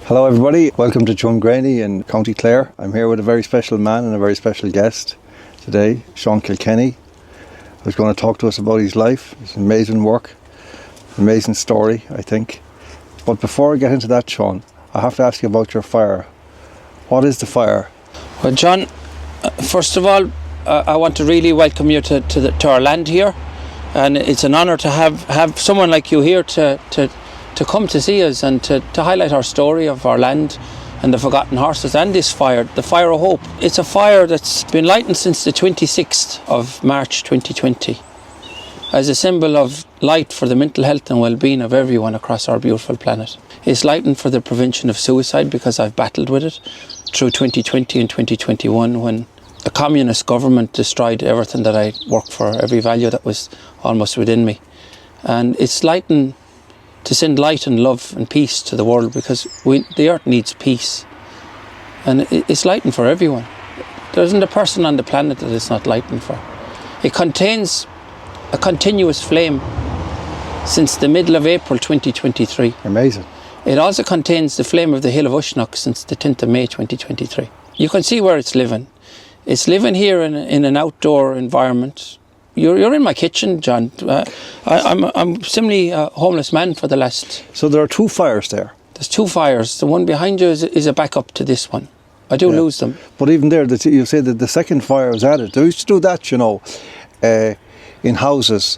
Hello everybody, welcome to Unchained in County Clare. I'm here with a very special man and a very special guest today, Seán Kilkenny, who's going to talk to us about his life, his amazing work, amazing story, I think. But before I get into that, Seán, I have to ask you about your fire. What is the fire? Well, John, first of all, I want to really welcome you to our land here, and it's an honour to have someone like you here to come to see us and to highlight our story of our land and the forgotten horses and this fire, the fire of hope. It's a fire that's been lightened since the 26th of March 2020 as a symbol of light for the mental health and well-being of everyone across our beautiful planet. It's lightened for the prevention of suicide because I've battled with it through 2020 and 2021 when the communist government destroyed everything that I worked for, every value that was almost within me. And it's lightened to send light and love and peace to the world because the earth needs peace. And it's lightened for everyone. There isn't a person on the planet that it's not lightened for. It contains a continuous flame since the middle of April 2023. Amazing. It also contains the flame of the Hill of Ushnock since the 10th of May 2023. You can see where it's living. It's living here in an outdoor environment. You're in my kitchen, John. I'm simply a homeless man for the last... So there are two fires there? There's two fires. The one behind you is a backup to this one. I do lose them. But even there, you say that the second fire was added. They used to do that, you know, in houses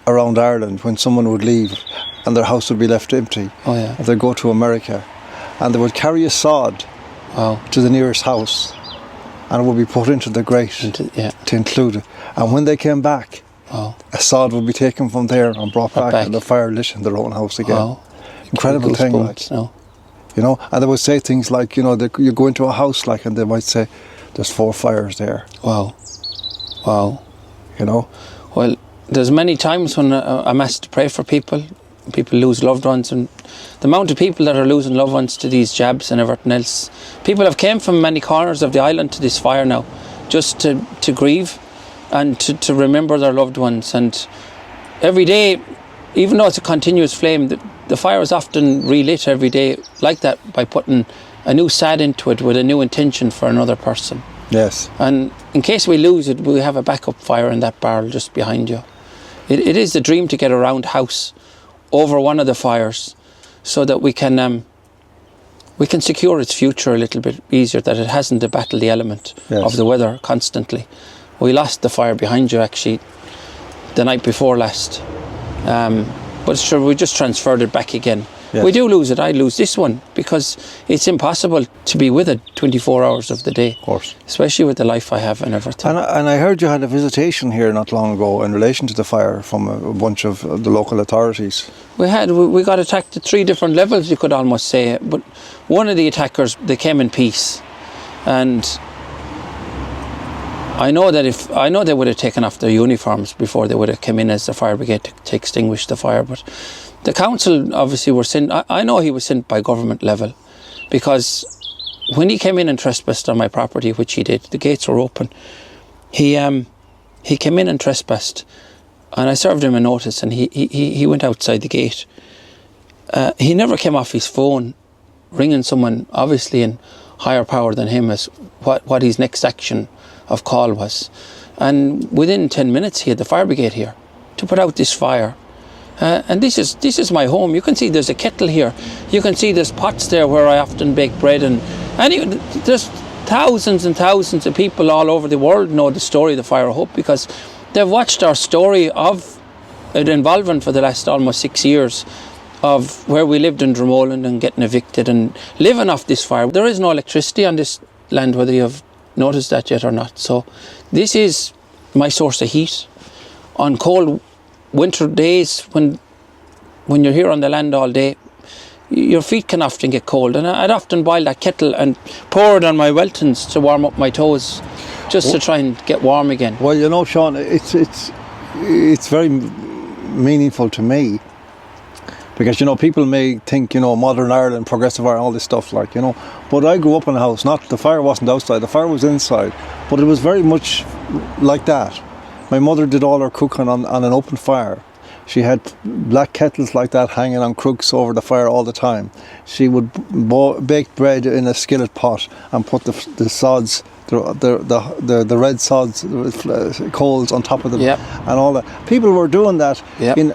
around Ireland when someone would leave and their house would be left empty. Oh, yeah. They'd go to America and they would carry a sod to the nearest house and it would be put into the grate to include it. And when they came back, a sod would be taken from there and brought back and the fire lit in their own house again. Wow. Incredible thing, like. No. You know, and they would say things like, you know, you go into a house, like, and they might say, there's 4 fires there. Wow. You know? Well, there's many times when I'm asked to pray for people. People lose loved ones, and the amount of people that are losing loved ones to these jabs and everything else. People have came from many corners of the island to this fire now, just to grieve and to remember their loved ones. And every day, even though it's a continuous flame, the fire is often relit every day like that by putting a new sad into it with a new intention for another person. Yes. And in case we lose it, we have a backup fire in that barrel just behind you. It is the dream to get a round house over one of the fires so that we can secure its future a little bit easier, that it hasn't to battle the element of the weather constantly. We lost the fire behind you actually the night before last. But sure, we just transferred it back again. Yes. We do lose it. I lose this one because it's impossible to be with it 24 hours of the day. Of course. Especially with the life I have and everything. And I heard you had a visitation here not long ago in relation to the fire from a bunch of the local authorities. We got attacked at 3 different levels, you could almost say. But one of the attackers, they came in peace. And I know they would have taken off their uniforms before they would have come in as the fire brigade to extinguish the fire. But the council obviously were sent. I know he was sent by government level, because when he came in and trespassed on my property, which he did, the gates were open. He came in and trespassed, and I served him a notice, and he went outside the gate. He never came off his phone, ringing someone obviously in higher power than him as what his next action of call was. And within 10 minutes he had the fire brigade here to put out this fire. And this is my home. You can see there's a kettle here. You can see there's pots there where I often bake bread, and there's thousands and thousands of people all over the world know the story of the Fire of Hope because they've watched our story of it involving for the last almost 6 years of where we lived in Dromoland and getting evicted and living off this fire. There is no electricity on this land, whether you have noticed that yet or not. So this is my source of heat. On cold winter days when you're here on the land all day, your feet can often get cold, and I'd often boil that kettle and pour it on my weltons to warm up my toes, just to try and get warm again. Well, you know, Seán, it's very meaningful to me, because, you know, people may think, you know, modern Ireland, progressive Ireland, all this stuff, like, you know, but I grew up in a house, the fire wasn't outside, the fire was inside, but it was very much like that. My mother did all her cooking on an open fire. She had black kettles like that hanging on crooks over the fire all the time. She would bake bread in a skillet pot and put the sods, the red sods, coals on top of them, and all that. People were doing that in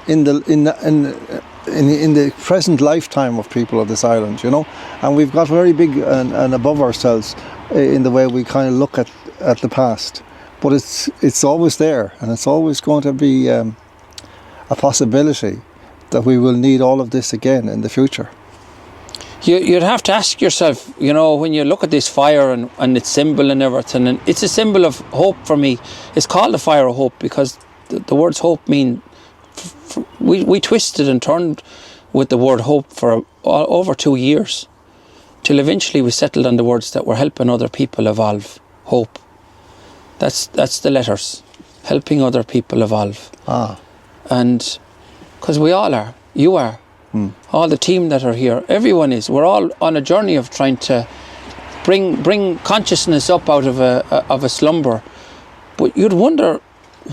the present lifetime of people of this island, you know. And we've got very big and above ourselves in the way we kind of look at the past. But it's always there, and it's always going to be a possibility that we will need all of this again in the future. You'd have to ask yourself, you know, when you look at this fire and its symbol and everything, and it's a symbol of hope for me. It's called the fire of hope because the words hope mean, we twisted and turned with the word hope for over 2 years, till eventually we settled on the words that were helping other people evolve. Hope. That's the letters, helping other people evolve. And because we all are, you are, all the team that are here, everyone is. We're all on a journey of trying to bring consciousness up out of a slumber. But you'd wonder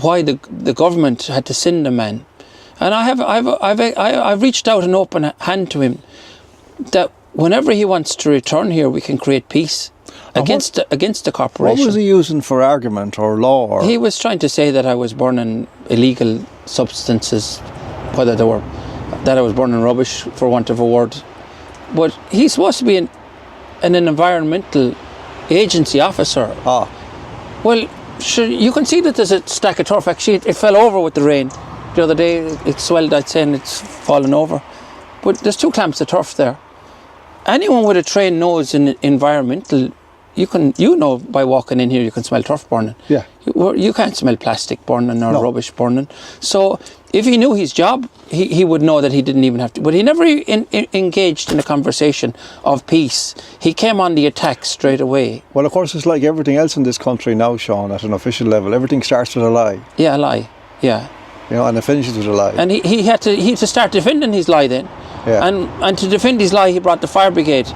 why the government had to send a man. And I've reached out an open hand to him, that whenever he wants to return here, we can create peace against the corporation. What was he using for argument or law? Or? He was trying to say that I was burning illegal substances, that I was burning rubbish, for want of a word. But he's supposed to be an environmental agency officer. Well, sure, you can see that there's a stack of turf. Actually, it fell over with the rain. The other day it swelled, I'd say, and it's fallen over. But there's 2 clamps of turf there. Anyone with a trained nose in environmental, you know by walking in here you can smell turf burning. Yeah. You can't smell plastic burning or rubbish burning. So if he knew his job, he would know that he didn't even have to. But he never engaged in a conversation of peace. He came on the attack straight away. Well, of course, it's like everything else in this country now, Seán, at an official level. Everything starts with a lie. Yeah, a lie. Yeah. You know, and it finishes with a lie. And he had to start defending his lie then. Yeah. And to defend his lie, he brought the fire brigade.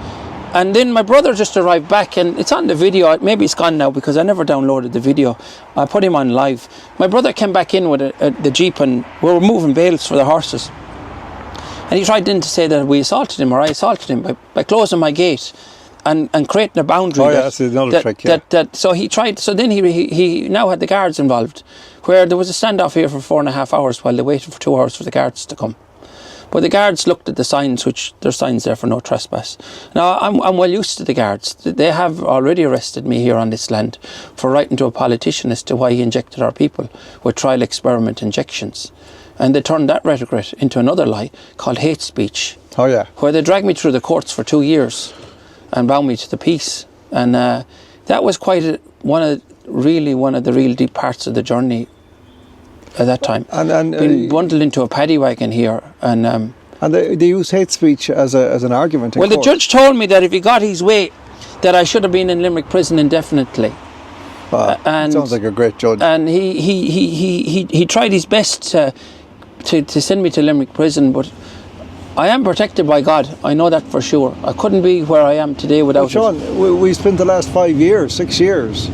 And then my brother just arrived back, and it's on the video. Maybe it's gone now because I never downloaded the video. I put him on live. My brother came back in with the jeep, and we were moving bales for the horses. And he tried then to say that we assaulted him, or I assaulted him by closing my gate and creating a boundary. That's another trick. Yeah. So he tried. So then he now had the guards involved, where there was a standoff here for 4.5 hours while they waited for 2 hours for the guards to come. But the guards looked at the signs, which there's signs there for no trespass. Now, I'm well used to the guards. They have already arrested me here on this land for writing to a politician as to why he injected our people with trial experiment injections. And they turned that rhetoric into another lie called hate speech. Oh, yeah. Where they dragged me through the courts for 2 years and bound me to the peace. And that was quite one of the real deep parts of the journey at that time. And being bundled into a paddy wagon here, and they use hate speech as an argument. Well, the judge told me that if he got his way, that I should have been in Limerick prison indefinitely. And sounds like a great judge. And he tried his best to send me to Limerick prison, but I am protected by God. I know that for sure. I couldn't be where I am today without it. Seán, we spent the last 5 years, 6 years,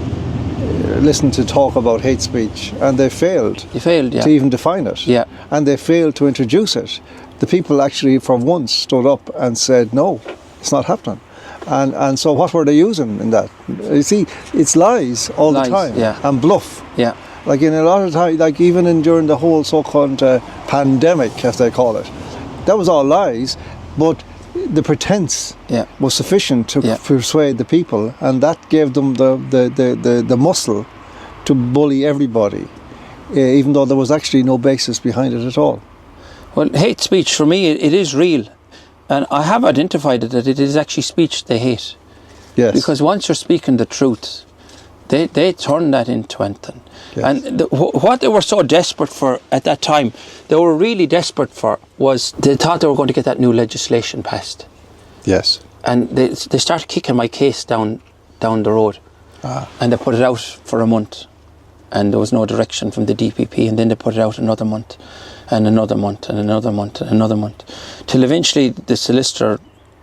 listening to talk about hate speech, and they failed. They failed, yeah. To even define it. Yeah. And they failed to introduce it. The people actually, for once, stood up and said, no, it's not happening. And so what were they using in that? You see, it's lies all the time, yeah. And bluff. Yeah. Like in a lot of time, like even during the whole so-called pandemic, as they call it, that was all lies, but the pretense was sufficient to persuade the people, and that gave them the muscle to bully everybody, even though there was actually no basis behind it at all. Well, hate speech for me, it is real, and I have identified it that it is actually speech they hate. Yes. Because once you're speaking the truth, They turned that into anything. Yes. And what they were so desperate for at that time, they were really desperate for, was they thought they were going to get that new legislation passed. Yes. And they started kicking my case down the road. And they put it out for a month. And there was no direction from the DPP. And then they put it out another month, and another month, and another month, and another month. Till eventually the solicitor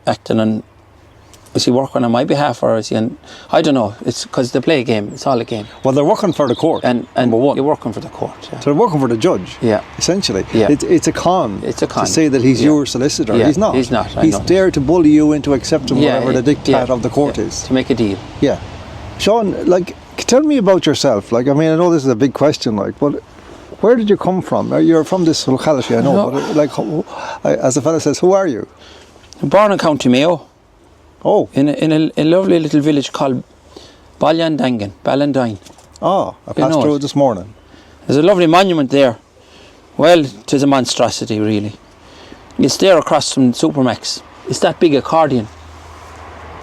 acting on, is he working on my behalf, or is he on, I don't know. It's because they play a game. It's all a game. Well, they're working for the court, and number one. You're working for the court. Yeah. So they're working for the judge, essentially. Yeah. It's a con. It's a con. To say that he's your solicitor. Yeah. He's not. He's not. He's there to bully you into accepting whatever the diktat of the court is. To make a deal. Yeah. Seán, like, tell me about yourself. Like, I mean, I know this is a big question, like, but where did you come from? You're from this locality, I know, but like, as the fella says, who are you? Born in County Mayo. Oh. In a lovely little village called Ballandine. Oh, I passed through it this morning. There's a lovely monument there. Well, 'tis a monstrosity, really. It's there across from Supermax. It's that big accordion.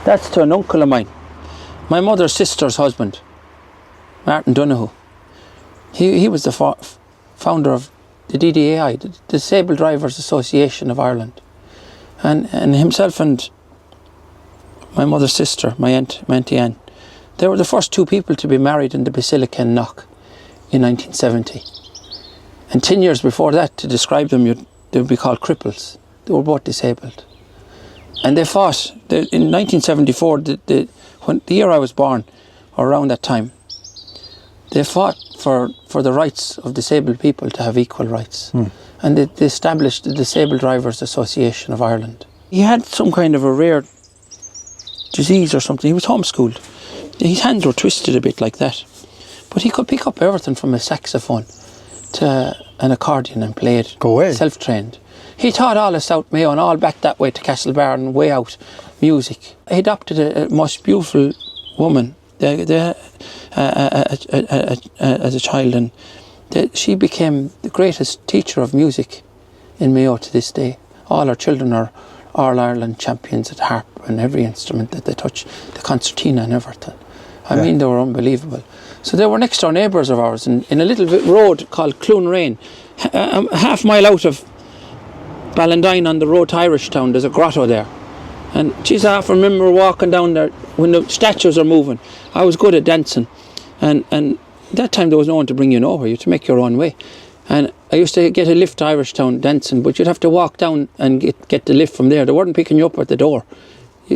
That's to an uncle of mine. My mother's sister's husband, Martin Donoghue. He was the founder of the DDAI, the Disabled Drivers Association of Ireland. And himself and my mother's sister, my Auntie Anne, they were the first two people to be married in the Basilica in Knock in 1970. And 10 years before that, to describe them, they would be called cripples. They were both disabled. And they fought. In 1974, when the year I was born, or around that time, they fought for the rights of disabled people to have equal rights. And they established the Disabled Drivers Association of Ireland. He had some kind of a rare disease or something. He was homeschooled. His hands were twisted a bit like that. But he could pick up everything from a saxophone to an accordion and play it. Go away. Self-trained. He taught all of South Mayo and all back that way to Castlebar and way out music. He adopted a most beautiful woman as a child, and she became the greatest teacher of music in Mayo to this day. All our children are All-Ireland champions at harp and every instrument that they touch, the concertina and everything. I mean, they were unbelievable. So they were next door neighbours of ours in a little road called Clunrain, a half mile out of Ballandine on the road to Irish Town. There's a grotto there. And geez, I often remember walking down there when the statues are moving. I was good at dancing. And that time there was no one to bring you nowhere. You had to make your own way. And I used to get a lift to Irish Town dancing, but you'd have to walk down and get the lift from there. They weren't picking you up at the door.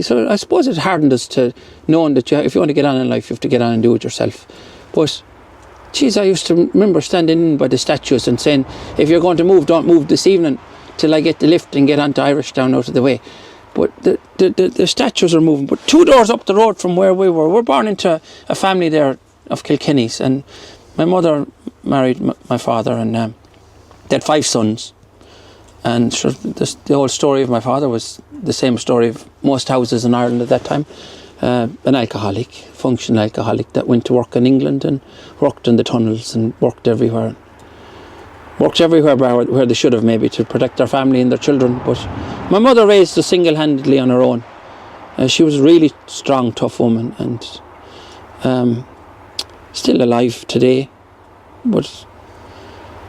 So I suppose it hardened us to knowing that if you want to get on in life, you have to get on and do it yourself. But geez, I used to remember standing in by the statues and saying, if you're going to move, don't move this evening till I get the lift and get onto Irish Town out of the way. But the statues are moving. But 2 doors up the road from where we were born into a family there of Kilkennys, and my mother married my father, and they had 5 sons. And sure, the whole story of my father was the same story of most houses in Ireland at that time. An alcoholic, functional alcoholic that went to work in England and worked in the tunnels and worked everywhere. Worked everywhere where they should have, maybe, to protect their family and their children. But my mother raised us single-handedly on her own. She was a really strong, tough woman, and still alive today. But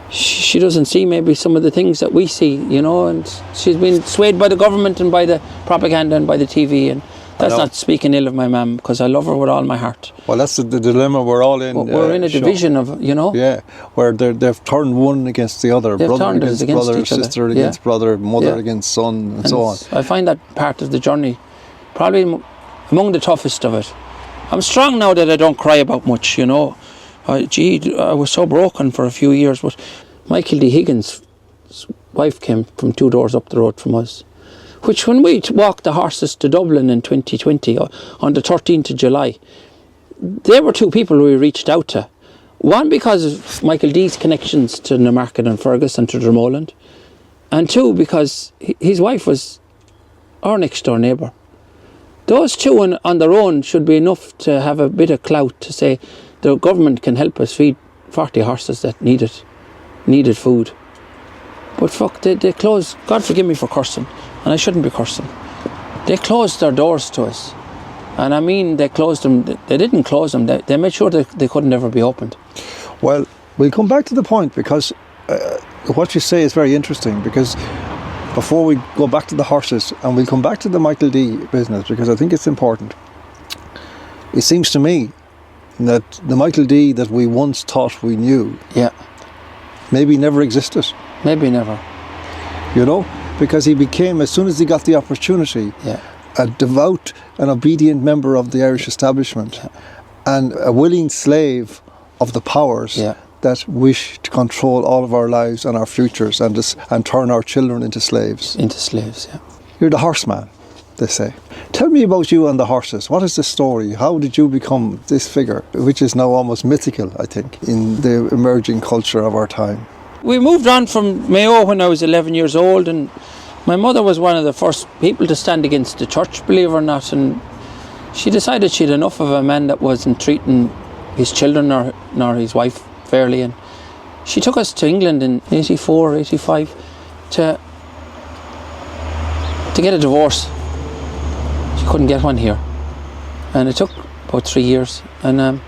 she doesn't see maybe some of the things that we see, you know, and she's been swayed by the government and by the propaganda and by the TV, and that's not speaking ill of my mum, because I love her with all my heart. Well, that's the dilemma we're all in. We're in a division of, you know. Yeah, where they've turned one against the other. They've brother against brother, each other. sister against brother, mother against son, and so on. I find that part of the journey probably among the toughest of it. I'm strong now that I don't cry about much, you know. I was so broken for a few years, but Michael D. Higgins' wife came from 2 doors up the road from us. Which, when we walked the horses to Dublin in 2020, on the 13th of July, they were 2 people we reached out to. One, because of Michael D's connections to Newmarket and Fergus and to Dromoland. And 2, because his wife was our next door neighbour. Those 2 on their own should be enough to have a bit of clout to say the government can help us feed 40 horses that needed food. But fuck, they closed, God forgive me for cursing, and I shouldn't be cursing. They closed their doors to us And I mean, they closed them. They didn't close them. They made sure that they couldn't ever be opened. Well, we'll come back to the point, because what you say is very interesting, because before we go back to the horses, and we'll come back to the Michael D business, because I think it's important. It seems to me that the Michael D that we once thought we knew, Yeah. maybe never existed, Maybe never. you know, because he became, as soon as he got the opportunity, Yeah. a devout and obedient member of the Irish establishment, and a willing slave of the powers Yeah. that wish to control all of our lives and our futures, and turn our children into slaves. Into slaves, yeah. You're the horseman, they say. Tell me about you and the horses. What is the story? How did you become this figure, which is now almost mythical, I think, in the emerging culture of our time? We moved on from Mayo when I was 11 years old, and my mother was one of the first people to stand against the church, believe it or not, and she decided she'd enough of a man that wasn't treating his children nor his wife fairly, and she took us to England in 84, 85 to get a divorce. She couldn't get one here, and it took about 3 years, and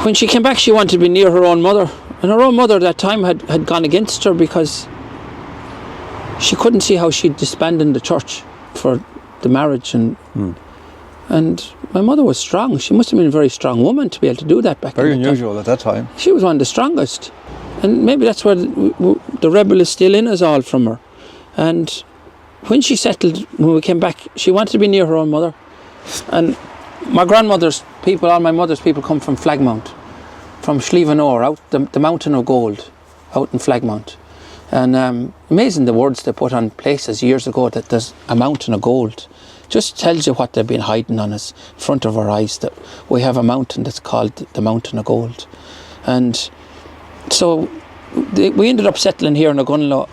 when she came back she wanted to be near her own mother, and her own mother at that time had gone against her because she couldn't see how she'd disbanded the church for the marriage, and my mother was strong. She must have been a very strong woman to be able to do that back then. Very unusual at that time. She was one of the strongest, and maybe that's where the rebel is still in us all from her. And when she settled, when we came back, she wanted to be near her own mother. And my grandmother's people, all my mother's people, come from Flagmount, from Slievenore, out the mountain of gold, out in Flagmount. And amazing the words they put on places years ago, that there's a mountain of gold. Just tells you what they've been hiding on us in front of our eyes, that we have a mountain that's called the Mountain of Gold. And so we ended up settling here in Ogunlow.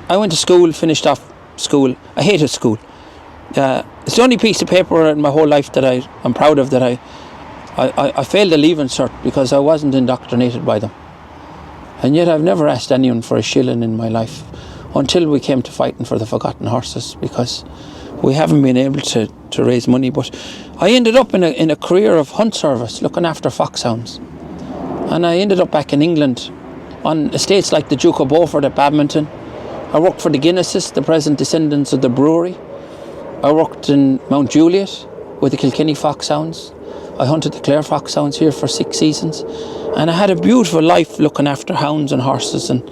I went to school, finished off school. I hated school. It's the only piece of paper in my whole life that I'm proud of, that I failed the Leaving Cert because I wasn't indoctrinated by them. And yet I've never asked anyone for a shilling in my life until we came to fighting for the forgotten horses, because we haven't been able to raise money. But I ended up in a career of hunt service, looking after foxhounds. And I ended up back in England on estates like the Duke of Beaufort at Badminton. I worked for the Guinnesses, the present descendants of the brewery. I worked in Mount Juliet with the Kilkenny foxhounds. I hunted the Clare foxhounds here for 6 seasons. And I had a beautiful life looking after hounds and horses, and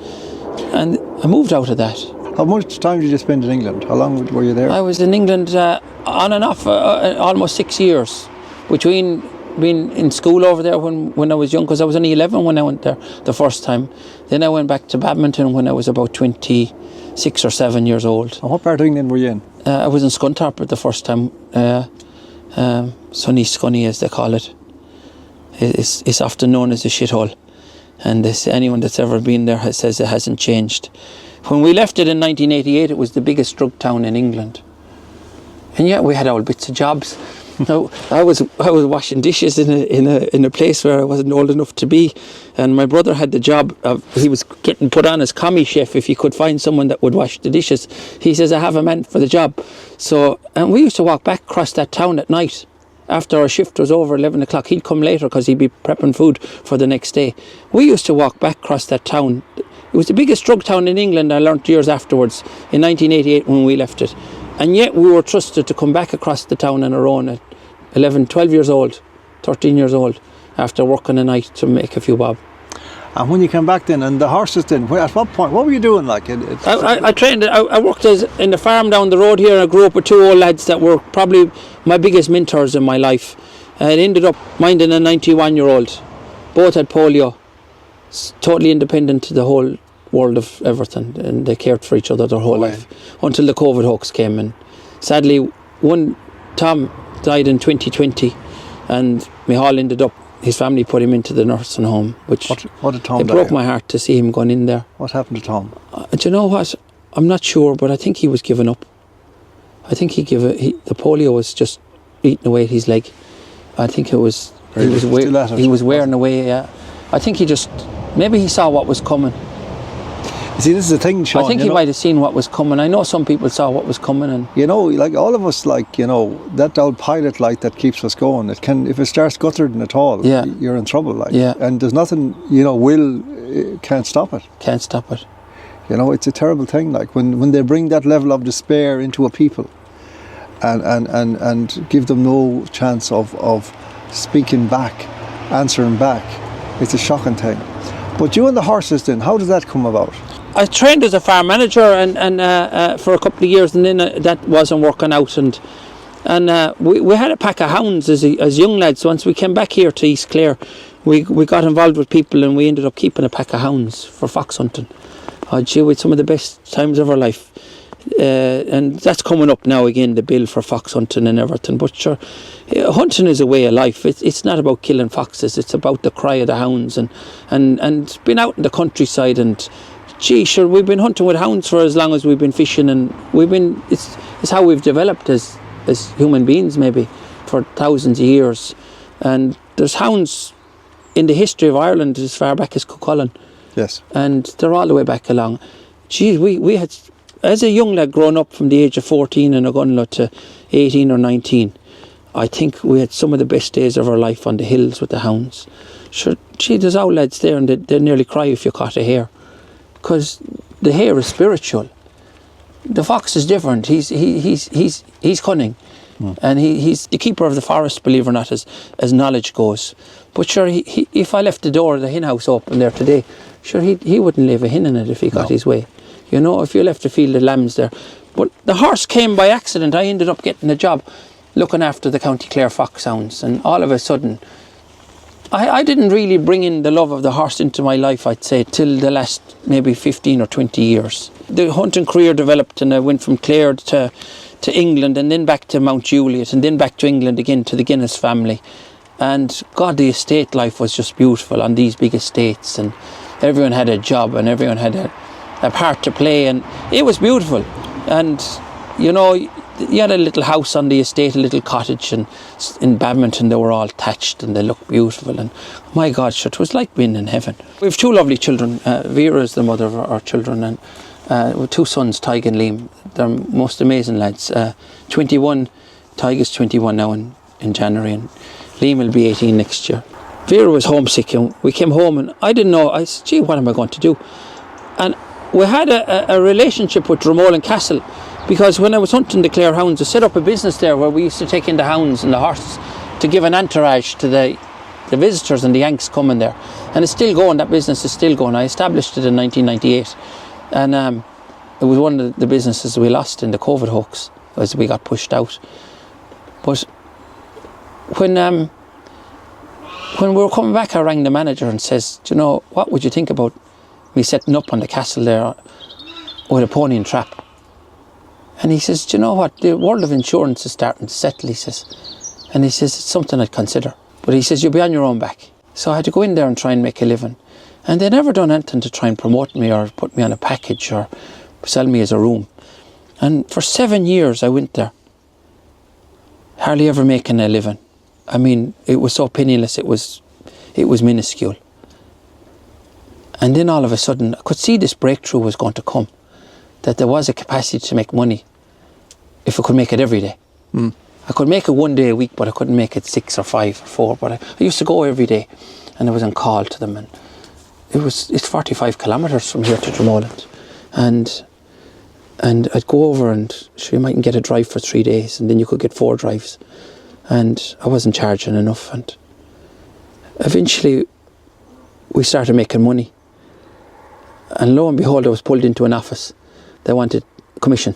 I moved out of that. How much time did you spend in England? How long were you there? I was in England on and off almost 6 years, between being in school over there when I was young, because I was only 11 when I went there the first time. Then I went back to Badminton when I was about 26 or 7 years old. And what part of England were you in? I was in Scunthorpe the first time, Sunny Scunny as they call it. It's often known as a shithole, and anyone that's ever been there says it hasn't changed. When we left it in 1988, it was the biggest drug town in England, and yet we had all bits of jobs. Now, I was washing dishes in a place where I wasn't old enough to be, and my brother had the job of, he was getting put on as commie chef if he could find someone that would wash the dishes. He says, I have a man for the job. So, and we used to walk back across that town at night after our shift was over, 11 o'clock. He'd come later because he'd be prepping food for the next day. We used to walk back across that town. It was the biggest drug town in England, I learnt years afterwards, in 1988 when we left it. And yet we were trusted to come back across the town on our own at 11, 12 years old, 13 years old, after working a night to make a few bob. And when you came back then, and the horses then, at what point, what were you doing like? I trained, I worked in the farm down the road here, and I grew up with 2 old lads that were probably my biggest mentors in my life. I ended up minding a 91-year-old. Both had polio, totally independent to the whole world of everything, and they cared for each other their whole life until the COVID hoax came. And sadly, one, Tom, died in 2020, and Michal ended up, his family put him into the nursing home, which what did Tom it die broke of? my heart to see him going in there. What happened to Tom? Do you know what? I'm not sure, but I think he was giving up. I think the polio was just eating away at his leg. I think he was wearing away. Yeah, I think maybe he saw what was coming. You see, this is the thing, Sean. I think he might have seen what was coming. I know some people saw what was coming, and you know, like all of us, like, you know, that old pilot light that keeps us going. It can, if it starts guttering at all, Yeah. you're in trouble. Like, Yeah. and there's nothing, you know, can't stop it. can't stop it. You know, it's a terrible thing. Like when they bring that level of despair into a people, and give them no chance of speaking back, answering back, it's a shocking thing. But you and the horses, then, how does that come about? I trained as a farm manager and for a couple of years, and then that wasn't working out, and we had a pack of hounds as young lads. Once we came back here to East Clare, we got involved with people, and we ended up keeping a pack of hounds for fox hunting. Oh gee, with some of the best times of our life. And that's coming up now again, the bill for fox hunting and everything. But sure, hunting is a way of life. It's not about killing foxes. It's about the cry of the hounds and being out in the countryside. And gee, sure, we've been hunting with hounds for as long as we've been fishing, and it's how we've developed as human beings, maybe for thousands of years. And there's hounds in the history of Ireland as far back as Cuchulainn. Yes. And they're all the way back along. Gee, we had, as a young lad growing up from the age of 14 in Ogunlow to 18 or 19, I think we had some of the best days of our life on the hills with the hounds. Sure, gee, there's old lads there, and they nearly cry if you caught a hare, because the hare is spiritual. The fox is different. He's cunning, and he's the keeper of the forest, believe it or not, as knowledge goes. But sure, if I left the door of the hen house open there today, sure, he wouldn't leave a hen in it if he got his way. You know, if you left a field of lambs there. But the horse came by accident. I ended up getting a job looking after the County Clare fox hounds, and all of a sudden, I didn't really bring in the love of the horse into my life, I'd say, till the last maybe 15 or 20 years. The hunting career developed, and I went from Clare to England, and then back to Mount Juliet, and then back to England again to the Guinness family. And God, the estate life was just beautiful on these big estates, and everyone had a job, and everyone had a part to play, and it was beautiful. And you know, you had a little house on the estate, a little cottage, and in Badminton they were all thatched and they looked beautiful, and my God, sure, it was like being in heaven. We have two lovely children. Vera is the mother of our children, and with two sons, Tig and Liam. They're most amazing lads. 21, Tig is 21 now in January, and Liam will be 18 next year. Vera was homesick, and we came home, and I didn't know. I said, gee, what am I going to do? And we had a relationship with Dromoland Castle, because when I was hunting the Clare hounds, I set up a business there where we used to take in the hounds and the horses to give an entourage to the visitors and the Yanks coming there. And it's still going, that business is still going. I established it in 1998, and it was one of the businesses we lost in the COVID hoax as we got pushed out. But when we were coming back, I rang the manager and says, do you know, what would you think about me setting up on the castle there with a pony and trap? And he says, do you know what, the world of insurance is starting to settle, he says. And he says, it's something I'd consider. But he says, you'll be on your own back. So I had to go in there and try and make a living. And they never done anything to try and promote me or put me on a package or sell me as a room. And for 7 years I went there, hardly ever making a living. I mean, it was so penniless, it was minuscule. And then all of a sudden, I could see this breakthrough was going to come, that there was a capacity to make money if I could make it every day. I could make it one day a week, but I couldn't make it 6 or 5 or 4. But I used to go every day, and I was on call to them. And it's 45 kilometres from here to Dromoland. And I'd go over, and sure, you mightn't get a drive for 3 days, and then you could get 4 drives. And I wasn't charging enough. And eventually, we started making money. And lo and behold, I was pulled into an office. They wanted commission.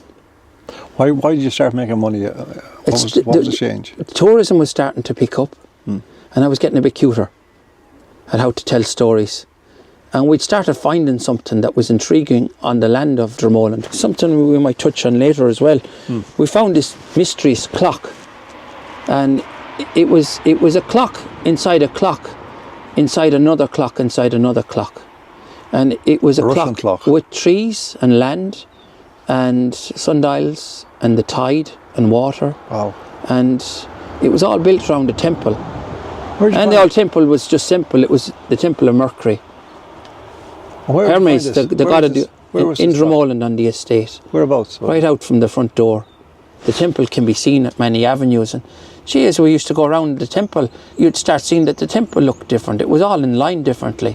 Why did you start making money? What was the change? Tourism was starting to pick up, and I was getting a bit cuter at how to tell stories. And we'd started finding something that was intriguing on the land of Dromoland, something we might touch on later as well. We found this mysterious clock, and it was a clock inside a clock, inside another clock, inside another clock. And it was a clock with trees and land and sundials and the tide and water. Wow. And it was all built around a temple. And the old temple was just simple. It was the temple of Mercury. Hermes, the god of Where was in this from? Dromoland on the estate. Whereabouts? Right out from the front door. The temple can be seen at many avenues, and as we used to go around the temple, you'd start seeing that the temple looked different. It was all in line differently.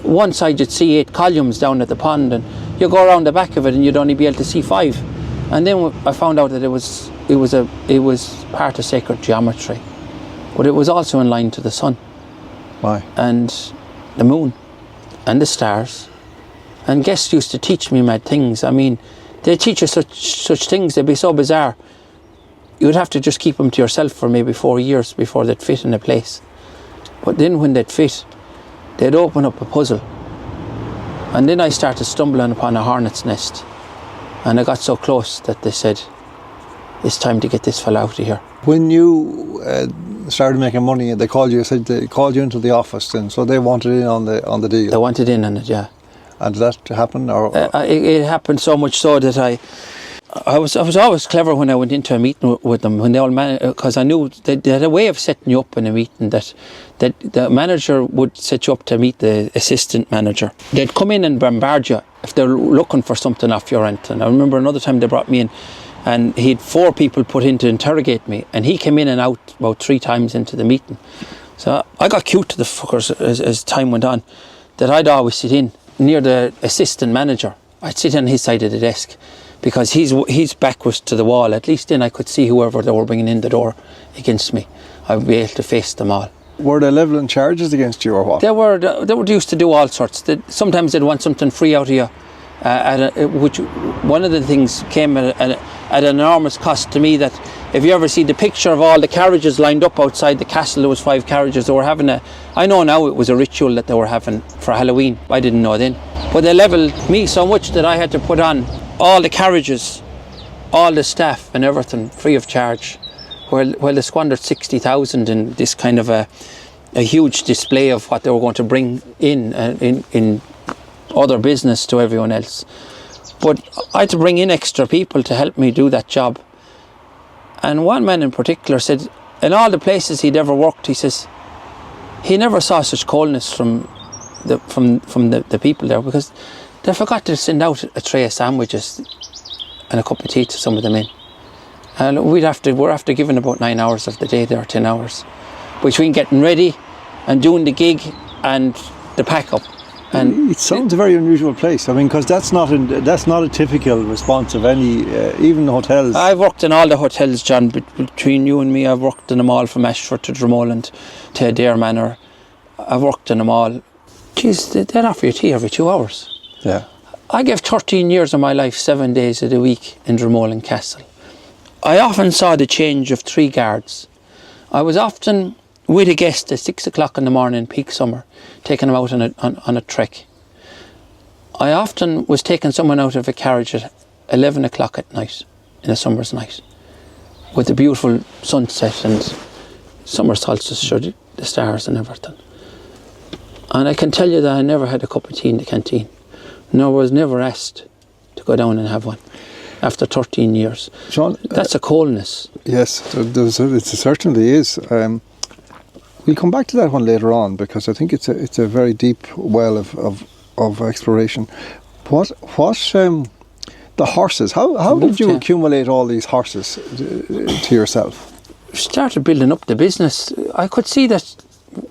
One side you'd see 8 columns down at the pond, and you go around the back of it and you'd only be able to see 5. And then I found out that it was part of sacred geometry, but it was also in line to the sun. Why? And the moon and the stars. And guests used to teach me mad things. I mean, they teach you such things, they'd be so bizarre. You'd have to just keep them to yourself for maybe 4 years before they'd fit in a place. But then when they'd fit, they'd open up a puzzle. And then I started stumbling upon a hornet's nest. And I got so close that they said, it's time to get this fella out of here. When you started making money, they called you into the office then, so they wanted in on the deal. They wanted in on it, yeah. And did that happen? Or it happened so much so that I was always clever when I went into a meeting with them, when they all because I knew they had a way of setting you up in a meeting that the manager would set you up to meet the assistant manager. They'd come in and bombard you if they're looking for something off your rent. And I remember another time they brought me in, and he had 4 people put in to interrogate me, and he came in and out about 3 times into the meeting. So I got cute to the fuckers as time went on, that I'd always sit in near the assistant manager. I'd sit on his side of the desk, because his back was to the wall. At least then I could see whoever they were bringing in the door against me. I would be able to face them all. Were they levelling charges against you or what? They were used to do all sorts. Sometimes they'd want something free out of you. Which one of the things came at an enormous cost to me, that if you ever see the picture of all the carriages lined up outside the castle, there was 5 carriages. They were having I know now it was a ritual that they were having for Halloween. I didn't know then. But they levelled me so much that I had to put on all the carriages, all the staff and everything free of charge. While they squandered 60,000 in this kind of a huge display of what they were going to bring in other business to everyone else. But I had to bring in extra people to help me do that job. And one man in particular said, in all the places he'd ever worked, he says, he never saw such coldness from the people there, because they forgot to send out a tray of sandwiches and a cup of tea to some of the men. And we're after giving about 9 hours of the day there, 10 hours, between getting ready and doing the gig and the pack up. And it sounds a very unusual place. I mean, because that's not a typical response of any, even hotels. I've worked in all the hotels, John. Between you and me, I've worked in them all, from Ashford to Dromoland to Adair Manor. I've worked in them all. Geez, they'd offer you tea every 2 hours. Yeah. I gave 13 years of my life, 7 days of the week in Dromoland Castle. I often saw the change of 3 guards. I was often with a guest at 6 o'clock in the morning in peak summer, taking them out on a trek. I often was taking someone out of a carriage at 11 o'clock at night, in a summer's night, with the beautiful sunset and summer solstice, showed the stars and everything. And I can tell you that I never had a cup of tea in the canteen, nor was never asked to go down and have one after 13 years. Seán, that's a coldness. Yes, it certainly is. We'll come back to that one later on, because I think it's a very deep well of exploration. What the horses? How did you accumulate all these horses to yourself? Started building up the business. I could see that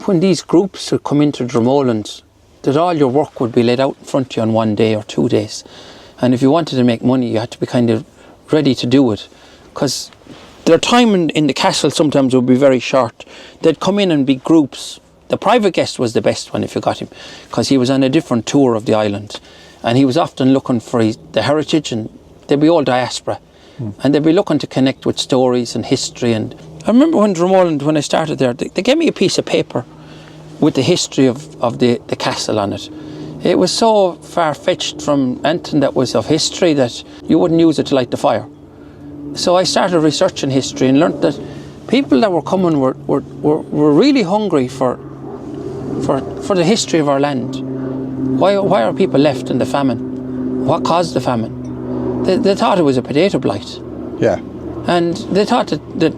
when these groups would come into Dromoland, that all your work would be laid out in front of you on 1 day or 2 days. And if you wanted to make money, you had to be kind of ready to do it, because their time in the castle sometimes would be very short. They'd come in and be groups. The private guest was the best one if you got him, because he was on a different tour of the island, and he was often looking for the heritage, and they'd be all diaspora, and they'd be looking to connect with stories and history. And I remember when I started there, they gave me a piece of paper with the history of the castle on it. It was so far-fetched from anything that was of history that you wouldn't use it to light the fire. So I started researching history and learnt that people that were coming were really hungry for the history of our land. Why are people left in the famine? What caused the famine? They thought it was a potato blight. Yeah. And they thought that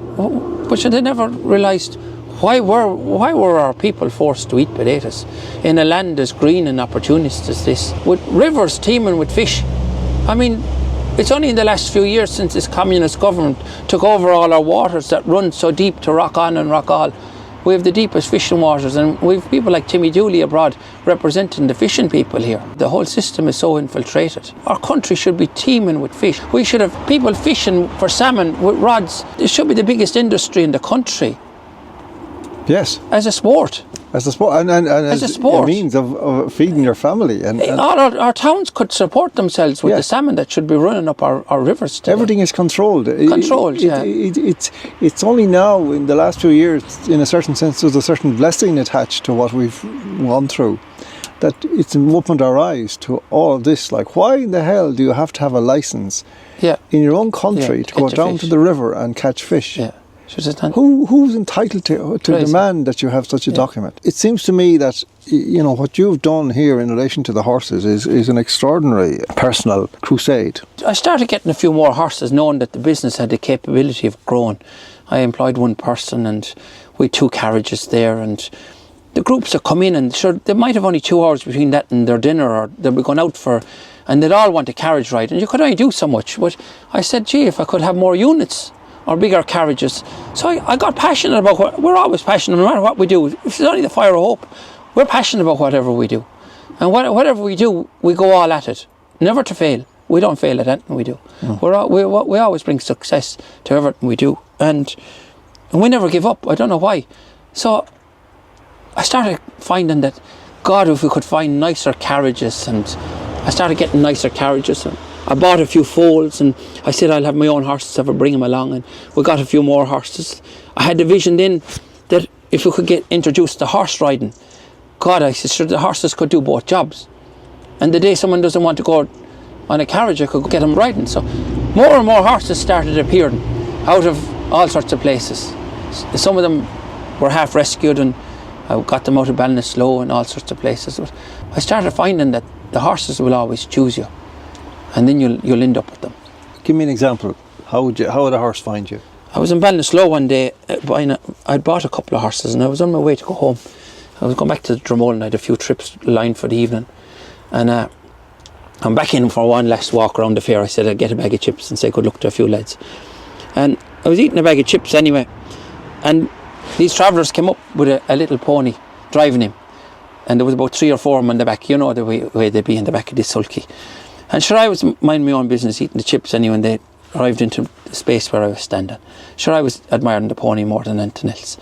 but they never realised Why were our people forced to eat potatoes in a land as green and opportunist as this, with rivers teeming with fish? I mean, it's only in the last few years since this communist government took over all our waters that run so deep to rock on and rock all. We have the deepest fishing waters, and we have people like Timmy Dooley abroad representing the fishing people here. The whole system is so infiltrated. Our country should be teeming with fish. We should have people fishing for salmon with rods. It should be the biggest industry in the country. Yes. As a sport. As a sport, and as a sport. A means of feeding your family. And all our towns could support themselves with the salmon that should be running up our rivers today. Everything is controlled. It's only now, in the last few years, in a certain sense, there's a certain blessing attached to what we've gone through, that it's opened our eyes to all this. Like, why in the hell do you have to have a license in your own country to go down to the river and catch fish? Yeah. Who's entitled to demand that you have such a document? It seems to me that, you know, what you've done here in relation to the horses is an extraordinary personal crusade. I started getting a few more horses, knowing that the business had the capability of growing. I employed one person, and we had 2 carriages there, and the groups that come in, and sure, they might have only 2 hours between that and their dinner, or they'll be going out for, and they'd all want a carriage ride, and you could only do so much. But I said, gee, if I could have more units or bigger carriages. So I got passionate about what we're always passionate, no matter what we do. If it's only the fire of hope, we're passionate about whatever we do. And whatever we do, we go all at it. Never to fail. We don't fail at anything we do. We always bring success to everything we do. And we never give up. I don't know why. So I started finding that, God, if we could find nicer carriages, and I started getting nicer carriages, and I bought a few foals, and I said I'll have my own horses if I bring them along, and we got a few more horses. I had the vision then that if we could get introduced to horse riding, God, I said, sure, the horses could do both jobs. And the day someone doesn't want to go on a carriage, I could get them riding. So more and more horses started appearing out of all sorts of places. Some of them were half rescued, and I got them out of Ballinasloe and all sorts of places. But I started finding that the horses will always choose you, and then you'll end up with them. Give me an example. How would a horse find you? I was in Ballinasloe one day I'd bought a couple of horses, and I was on my way to go home. I was going back to Dromore, and I had a few trips lined for the evening, and I'm back in for one last walk around the fair. I said I'd get a bag of chips and say good luck to a few lads, and I was eating a bag of chips anyway, and these travellers came up with a little pony driving him, and there was about 3 or 4 of them on the back. You know the way they'd be in the back of this sulky. And sure, I was minding my own business, eating the chips anyway, and they arrived into the space where I was standing. Sure, I was admiring the pony more than anything else.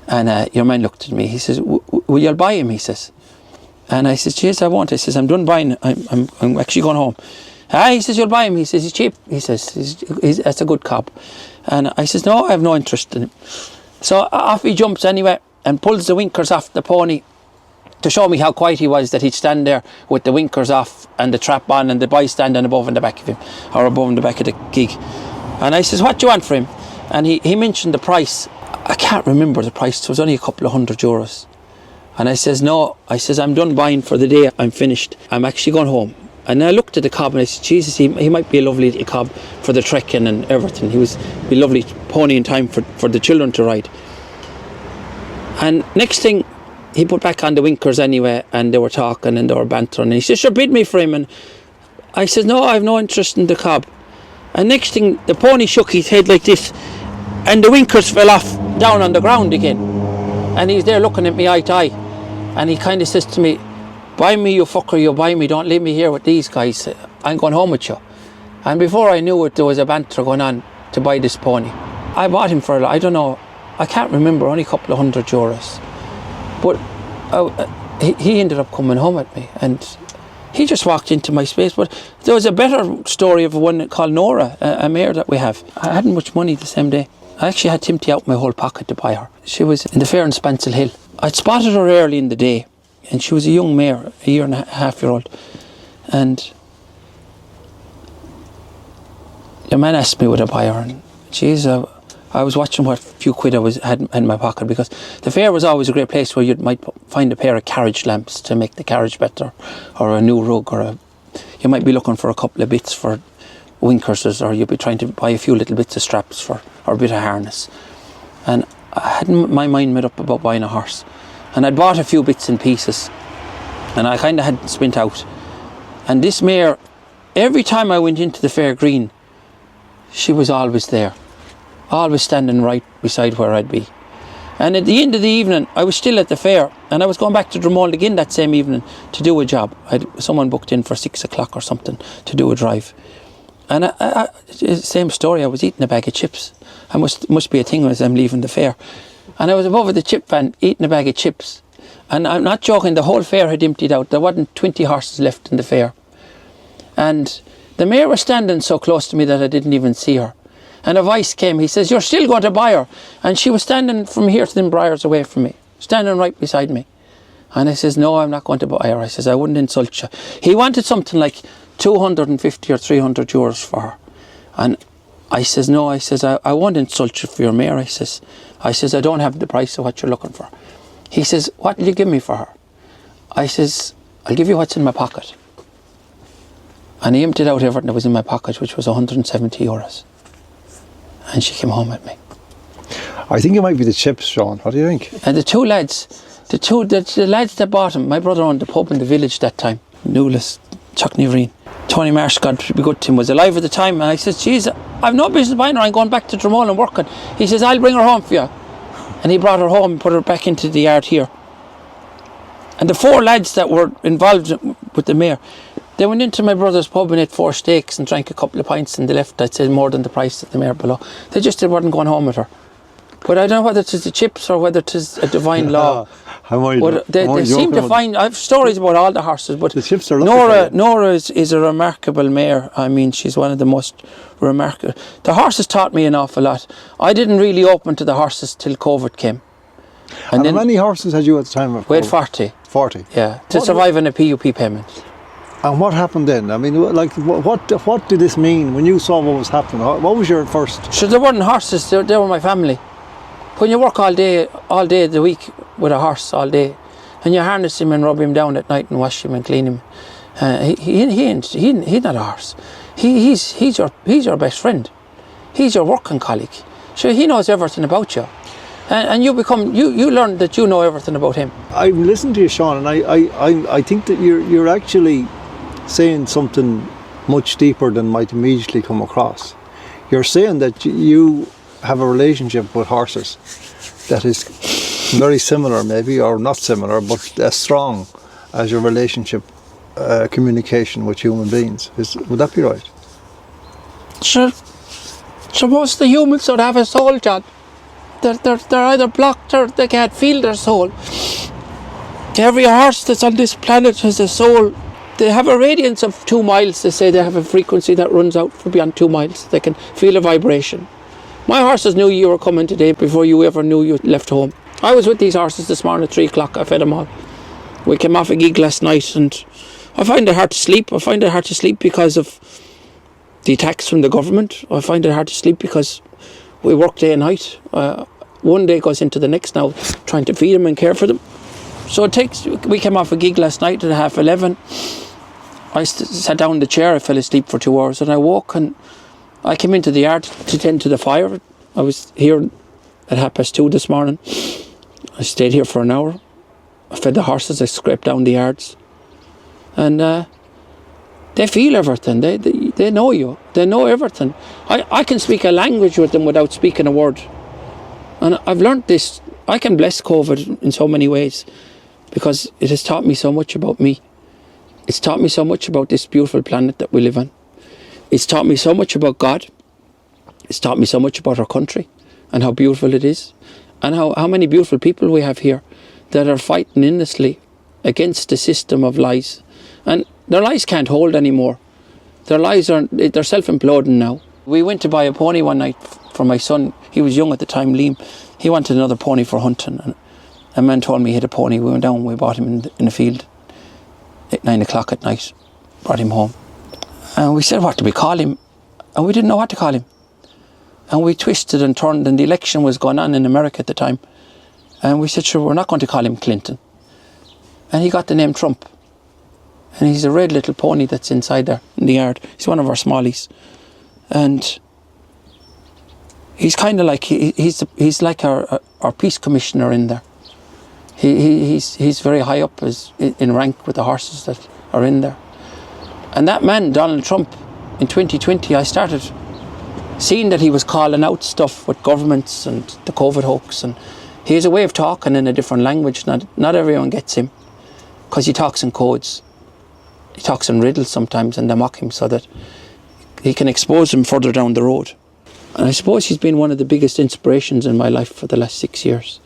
And your man looked at me. He says, will you buy him? He says. And I says, yes, I won't. I says, I'm done buying. I'm actually going home. He says, you'll buy him. He says, he's cheap. He says, that's a good cob. And I says, no, I have no interest in him. So off he jumps anyway, and pulls the winkers off the pony to show me how quiet he was, that he'd stand there with the winkers off and the trap on, and the boy standing above in the back of him, or above in the back of the gig. And I says, what do you want for him? And he mentioned the price. I can't remember the price. It was only a couple of €100. And I says, no. I says, I'm done buying for the day. I'm finished. I'm actually going home. And I looked at the cob, and I said, Jesus, he might be a lovely little cob for the trekking and everything. He was a lovely pony in time for the children to ride. And next thing, he put back on the winkers anyway, and they were talking and they were bantering. And he says, sure, bid me for him. And I said, no, I have no interest in the cob. And next thing, the pony shook his head like this, and the winkers fell off down on the ground again. And he's there looking at me eye to eye. And he kind of says to me, buy me, you fucker, you buy me. Don't leave me here with these guys. I'm going home with you. And before I knew it, there was a banter going on to buy this pony. I bought him for, I don't know, I can't remember, only a couple of €100. But he ended up coming home with me, and he just walked into my space. But there was a better story of one called Nora, a mare that we have. I hadn't much money the same day. I actually had to empty out my whole pocket to buy her. She was in the fair in Spancil Hill. I'd spotted her early in the day, and she was a young mare, a 1.5-year-old. And the man asked me would I buy her, and geez, I was watching what few quid I had in my pocket, because the fair was always a great place where you might find a pair of carriage lamps to make the carriage better, or a new rug, or you might be looking for a couple of bits for winkers, or you'd be trying to buy a few little bits of straps or a bit of harness. And I had my mind made up about buying a horse. And I'd bought a few bits and pieces. And I kind of had spent out. And this mare, every time I went into the fair green, she was always there. Always standing right beside where I'd be. And at the end of the evening, I was still at the fair. And I was going back to Drummond again that same evening to do a job. Someone booked in for 6 o'clock or something to do a drive. And same story, I was eating a bag of chips. I must be a thing as I'm leaving the fair. And I was above the chip van eating a bag of chips. And I'm not joking, the whole fair had emptied out. There wasn't 20 horses left in the fair. And the mare was standing so close to me that I didn't even see her. And a voice came, he says, "You're still going to buy her." And she was standing from here to them briars away from me, standing right beside me. And I says, "No, I'm not going to buy her." I says, "I wouldn't insult you." He wanted something like 250 or 300 euros for her. And I says, "No," I says, I won't insult you for your mare. I says, "I don't have the price of what you're looking for." He says, "What will you give me for her?" I says, "I'll give you what's in my pocket." And he emptied out everything that was in my pocket, which was 170 euros. And she came home with me. I think it might be the chips, Sean. What do you think? And the two lads, the lads that bought him, my brother owned the pub in the village that time, Newless, Chuckney. Tony Marsh, God be good to him, was alive at the time. And I said, "Geez, I've no business buying her. I'm going back to Drummond and working." He says, "I'll bring her home for you." And he brought her home and put her back into the yard here. And the 4 lads that were involved with the mare, they went into my brother's pub and ate 4 steaks and drank a couple of pints, and they left, I'd say, more than the price of the mare below. They just weren't going home with her. But I don't know whether it is the chips or whether it is a divine law. They seem to find, I have stories about all the horses, but the chips are Nora is a remarkable mare. I mean, she's one of the most remarkable. The horses taught me an awful lot. I didn't really open to the horses till COVID came. And how many horses had you at the time of COVID? We had 40. 40? Yeah, to survive on a PUP payment. And what happened then? I mean, like, what did this mean when you saw what was happening? What was your first? Sure, they weren't horses, they were my family. When you work all day of the week with a horse all day, and you harness him and rub him down at night and wash him and clean him, he's not a horse. He's your best friend. He's your working colleague. Sure, he knows everything about you, and you learn that you know everything about him. I've listened to you, Sean, and I think that you're actually saying something much deeper than might immediately come across. You're saying that you have a relationship with horses that is very similar, maybe, or not similar, but as strong as your relationship, communication with human beings. Would that be right? Sure. Suppose the humans don't have a soul, John. They're either blocked or they can't feel their soul. Every horse that's on this planet has a soul. They have a radiance of 2 miles. They say they have a frequency that runs out for beyond 2 miles. They can feel a vibration. My horses knew you were coming today before you ever knew you left home. I was with these horses this morning at 3 o'clock. I fed them all. We came off a gig last night, and I find it hard to sleep. I find it hard to sleep because of the attacks from the government. I find it hard to sleep because we work day and night. One day goes into the next now, trying to feed them and care for them. So we came off a gig last night at 11:30. I sat down in the chair. I fell asleep for 2 hours, and I woke and I came into the yard to tend to the fire. I was here at 2:30 this morning. I stayed here for an hour. I fed the horses. I scraped down the yards. And they feel everything. They know you. They know everything. I can speak a language with them without speaking a word. And I've learned this. I can bless COVID in so many ways because it has taught me so much about me. It's taught me so much about this beautiful planet that we live on. It's taught me so much about God. It's taught me so much about our country and how beautiful it is, and how many beautiful people we have here that are fighting endlessly against the system of lies. And their lies can't hold anymore. They're self-imploding now. We went to buy a pony one night for my son. He was young at the time, Liam. He wanted another pony for hunting, and a man told me he had a pony. We went down and we bought him in the field at 9 o'clock at night, brought him home. And we said, what do we call him? And we didn't know what to call him. And we twisted and turned, and the election was going on in America at the time. And we said, sure, we're not going to call him Clinton. And he got the name Trump. And he's a red little pony that's inside there in the yard. He's one of our smallies. And he's kind of like, he's like our peace commissioner in there. He's very high up in rank with the horses that are in there. And that man, Donald Trump, in 2020, I started seeing that he was calling out stuff with governments and the COVID hoax, and he has a way of talking in a different language. Not everyone gets him, because he talks in codes. He talks in riddles sometimes, and they mock him so that he can expose him further down the road. And I suppose he's been one of the biggest inspirations in my life for the last 6 years,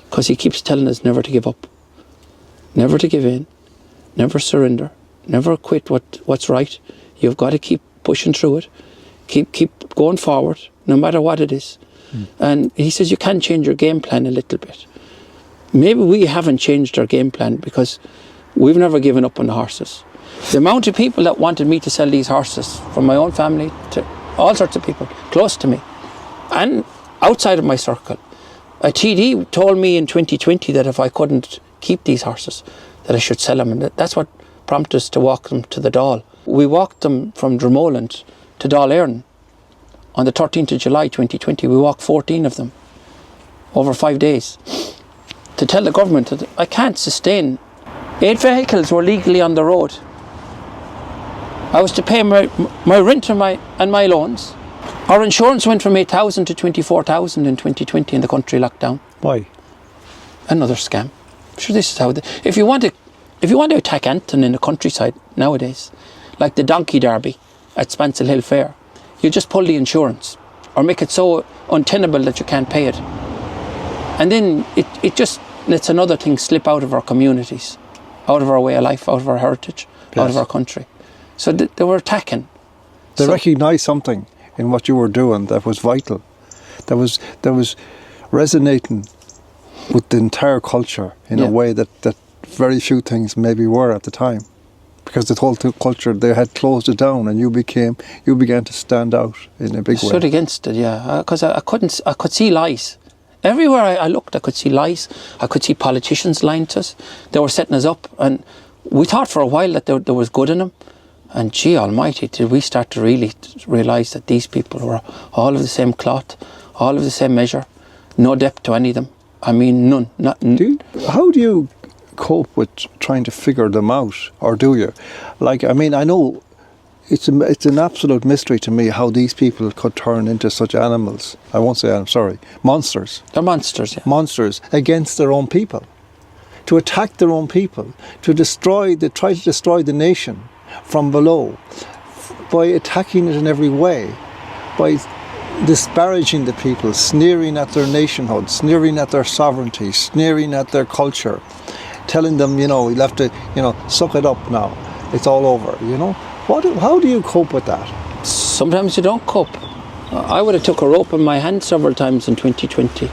because he keeps telling us never to give up, never to give in, never surrender, never quit what's right. You've got to keep pushing through it, keep going forward, no matter what it is. And he says you can change your game plan a little bit. Maybe we haven't changed our game plan because we've never given up on the horses. The amount of people that wanted me to sell these horses, from my own family to all sorts of people close to me and outside of my circle. A TD told me in 2020 that if I couldn't keep these horses, that I should sell them, and that's what prompted us to walk them to the Dáil. We walked them from Dromoland to Dáil Éireann on the 13th of July 2020. We walked 14 of them over 5 days to tell the government that I can't sustain. 8 vehicles were legally on the road. I was to pay my rent and my loans. Our insurance went from 8,000 to 24,000 in 2020 in the country lockdown. Why? Another scam. Sure, this is how. If you want to attack Anton in the countryside nowadays, like the Donkey Derby at Spancil Hill Fair, you just pull the insurance or make it so untenable that you can't pay it, and then it just lets another thing slip out of our communities, out of our way of life, out of our heritage, yes, out of our country. So they were attacking. They recognised something in what you were doing that was vital, that was resonating with the entire culture in a way that very few things maybe were at the time, because the whole culture, they had closed it down, and you began to stand out in a big way. Stood against it, yeah, because I could see lies. Everywhere I looked, I could see lies. I could see politicians lying to us. They were setting us up, and we thought for a while that there was good in them. And gee almighty, did we start to really realise that these people were all of the same cloth, all of the same measure, no depth to any of them. I mean, none. How do you cope with trying to figure them out, or do you? Like, I mean, I know it's an absolute mystery to me how these people could turn into such animals. I won't say, I'm sorry, monsters. They're monsters, yeah. Monsters against their own people, to attack their own people, to try to destroy the nation from below, by attacking it in every way, by disparaging the people, sneering at their nationhood, sneering at their sovereignty, sneering at their culture, telling them, you'll have to, suck it up now, it's all over, How do you cope with that? Sometimes you don't cope. I would have took a rope in my hand several times in 2020.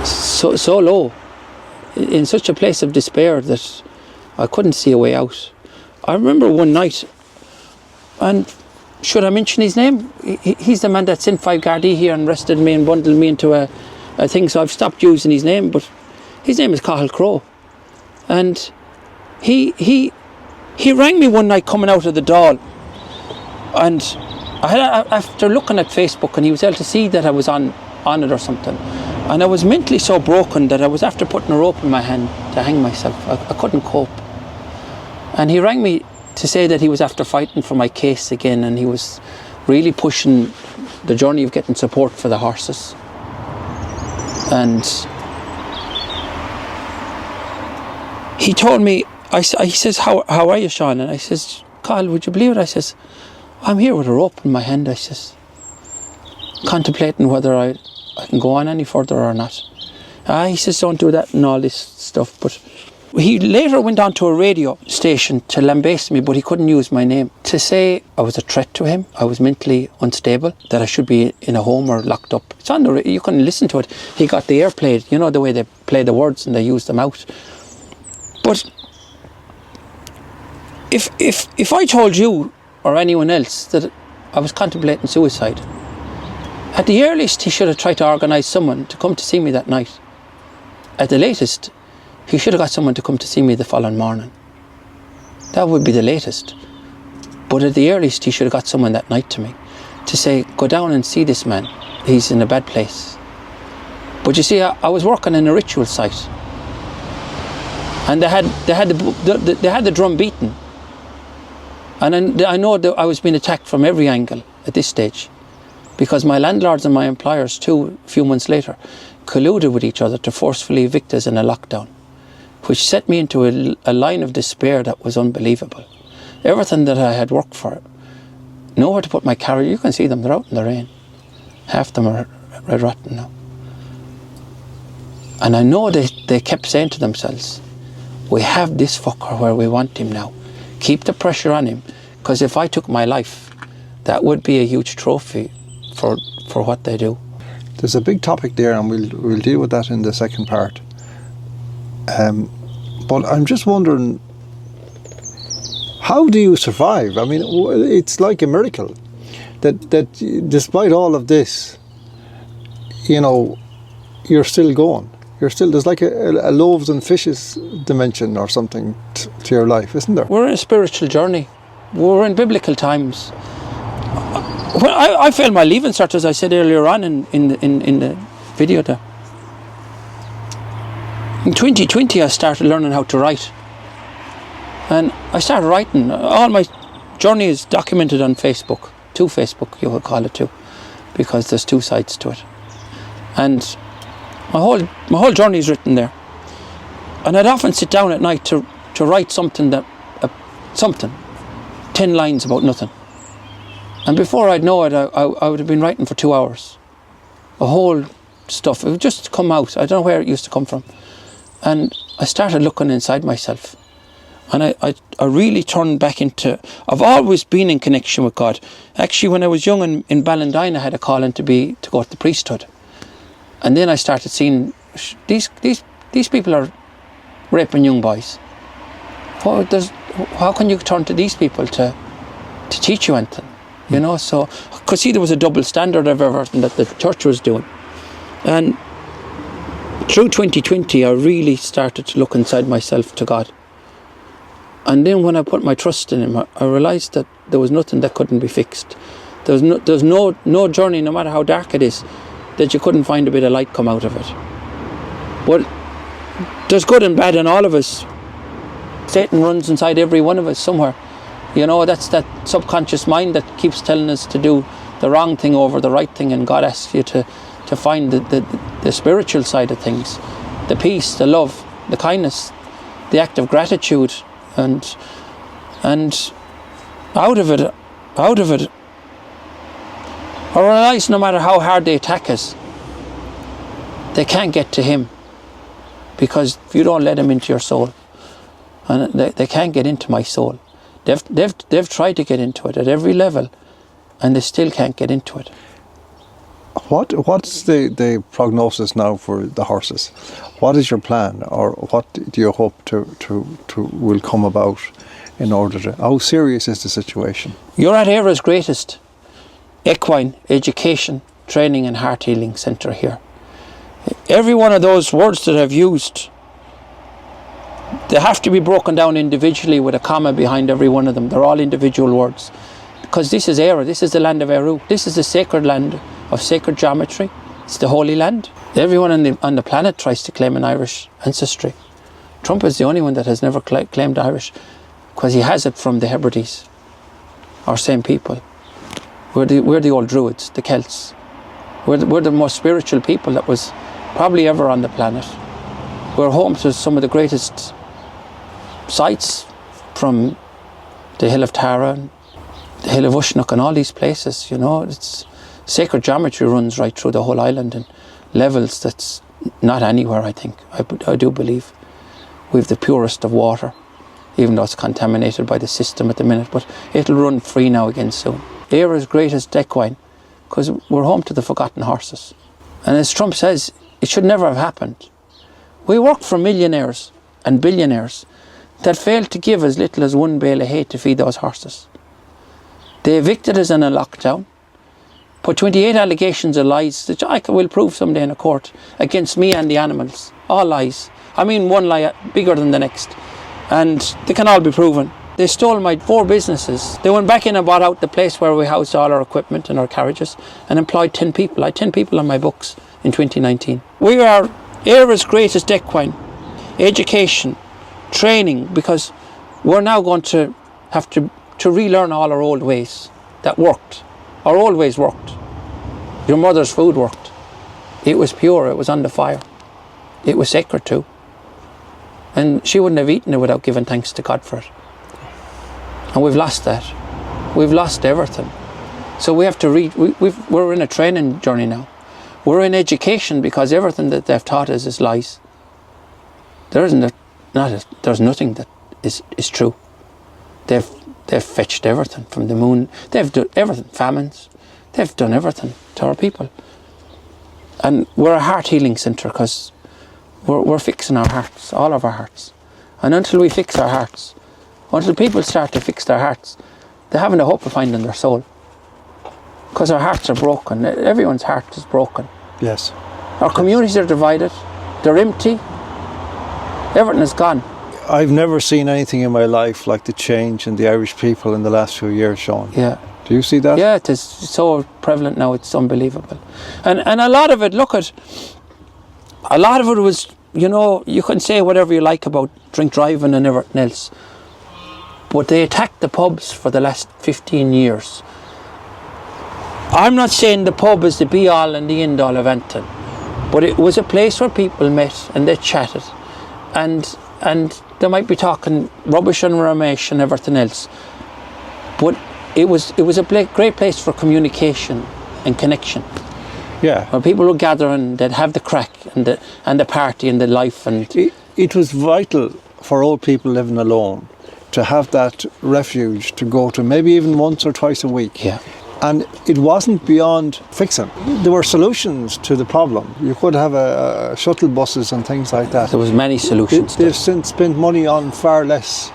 So low, in such a place of despair that I couldn't see a way out. I remember one night, and should I mention his name? He's the man that sent 5 Gardaí here and arrested me and bundled me into a thing, so I've stopped using his name, but his name is Cathal Crowe. And he rang me one night coming out of the Dáil, and after looking at Facebook, and he was able to see that I was on it or something, and I was mentally so broken that I was after putting a rope in my hand to hang myself. I couldn't cope. And he rang me to say that he was after fighting for my case again, and he was really pushing the journey of getting support for the horses. And he told me, he says, how are you, Seán? And I says, Kyle, would you believe it? I says, I'm here with a rope in my hand, I says, contemplating whether I can go on any further or not. He says, don't do that and all this stuff. But he later went on to a radio station to lambaste me, but he couldn't use my name, to say I was a threat to him, I was mentally unstable, that I should be in a home or locked up. It's on the you can listen to it. He got the airplay, the way they play the words and they use them out. But if I told you or anyone else that I was contemplating suicide, at the earliest he should have tried to organise someone to come to see me that night. At the latest, he should have got someone to come to see me the following morning. That would be the latest. But at the earliest, he should have got someone that night to to say, go down and see this man. He's in a bad place. But you see, I was working in a ritual site, and they had the drum beaten, and I know that I was being attacked from every angle at this stage, because my landlords and my employers too, a few months later, colluded with each other to forcefully evict us in a lockdown, which set me into a line of despair that was unbelievable. Everything that I had worked for, nowhere to put my carriage. You can see them, they're out in the rain. Half them are red rotten now. And I know they kept saying to themselves, we have this fucker where we want him now. Keep the pressure on him, because if I took my life, that would be a huge trophy for what they do. There's a big topic there, and we'll deal with that in the second part. But I'm just wondering, how do you survive? I mean, it's like a miracle that despite all of this, you're still going. There's like a loaves and fishes dimension or something to your life, isn't there? We're in a spiritual journey. We're in biblical times. Well, I failed my leaving cert, as I said earlier on in the video there. In 2020, I started learning how to write. And I started writing. All my journey is documented on Facebook. To Facebook, you would call it too, because there's two sides to it. And my whole journey is written there. And I'd often sit down at night to write something 10 lines about nothing. And before I'd know it, I would have been writing for 2 hours. A whole stuff. It would just come out. I don't know where it used to come from. And I started looking inside myself. And I really turned back into... I've always been in connection with God. Actually, when I was young in Ballandine, I had a calling to go to the priesthood. And then I started seeing these people are raping young boys. How can you turn to these people to teach you anything? So I could see there was a double standard of everything that the church was doing. And through 2020, I really started to look inside myself to God. And then when I put my trust in Him, I realised that there was nothing that couldn't be fixed. There's no journey, no matter how dark it is, that you couldn't find a bit of light come out of it. But there's good and bad in all of us. Satan runs inside every one of us somewhere. That's that subconscious mind that keeps telling us to do the wrong thing over the right thing, and God asks you to find the spiritual side of things, the peace, the love, the kindness, the act of gratitude, and out of it, I realise no matter how hard they attack us, they can't get to Him, because if you don't let Him into your soul, and they can't get into my soul. They've tried to get into it at every level, and they still can't get into it. What's the prognosis now for the horses? What is your plan, or what do you hope to will come about in order to... How serious is the situation? You're at Éire's greatest equine education, training and heart healing centre here. Every one of those words that I've used, they have to be broken down individually with a comma behind every one of them. They're all individual words. Because this is Éire, this is the land of Eru. This is the sacred land of sacred geometry. It's the Holy Land. Everyone on the planet tries to claim an Irish ancestry. Trump is the only one that has never claimed Irish, because he has it from the Hebrides, our same people. We're the old Druids, the Celts. We're the most spiritual people that was probably ever on the planet. We're home to some of the greatest sites, from the Hill of Tara and the Hill of Uisneach and all these places. It's sacred geometry runs right through the whole island in levels that's not anywhere, I think. I do believe we've the purest of water, even though it's contaminated by the system at the minute, but it'll run free now again soon. Éire's greatest equine, because we're home to the forgotten horses. And as Trump says, it should never have happened. We work for millionaires and billionaires that failed to give as little as one bale of hay to feed those horses. They evicted us in a lockdown, put 28 allegations of lies that I will prove someday in a court against me and the animals. All lies. I mean, one lie bigger than the next. And they can all be proven. They stole my 4 businesses. They went back in and bought out the place where we housed all our equipment and our carriages and employed 10 people. I had 10 people on my books in 2019. We are era's greatest equine. Education, training, because we're now going to have to relearn all our old ways that worked. Our old ways worked. Your mother's food worked. It was pure, it was on the fire. It was sacred too. And she wouldn't have eaten it without giving thanks to God for it. And we've lost that. We've lost everything. So we have to we're in a training journey now. We're in education because everything that they've taught us is lies. There's nothing that is true. They've fetched everything from the moon. They've done everything, famines. They've done everything to our people. And we're a heart healing centre because we're fixing our hearts, all of our hearts. And until we fix our hearts, until people start to fix their hearts, they haven't a hope of finding their soul. Because our hearts are broken. Everyone's heart is broken. Yes. Our communities are divided. They're empty. Everything is gone. I've never seen anything in my life like the change in the Irish people in the last few years, Seán. Yeah. Do you see that? Yeah, it is so prevalent now, it's unbelievable. And a lot of it, a lot of it was, you can say whatever you like about drink driving and everything else, but they attacked the pubs for the last 15 years. I'm not saying the pub is the be-all and the end-all of anything, but it was a place where people met and they chatted, and they might be talking rubbish and rubbish and everything else, but it was a great place for communication and connection. Yeah. Where people would gather and they'd have the crack and the party and the life. And it was vital for old people living alone to have that refuge to go to, maybe even once or twice a week. Yeah. And it wasn't beyond fixing. There were solutions to the problem. You could have a shuttle buses and things like that. There was many solutions. They've since spent money on far less,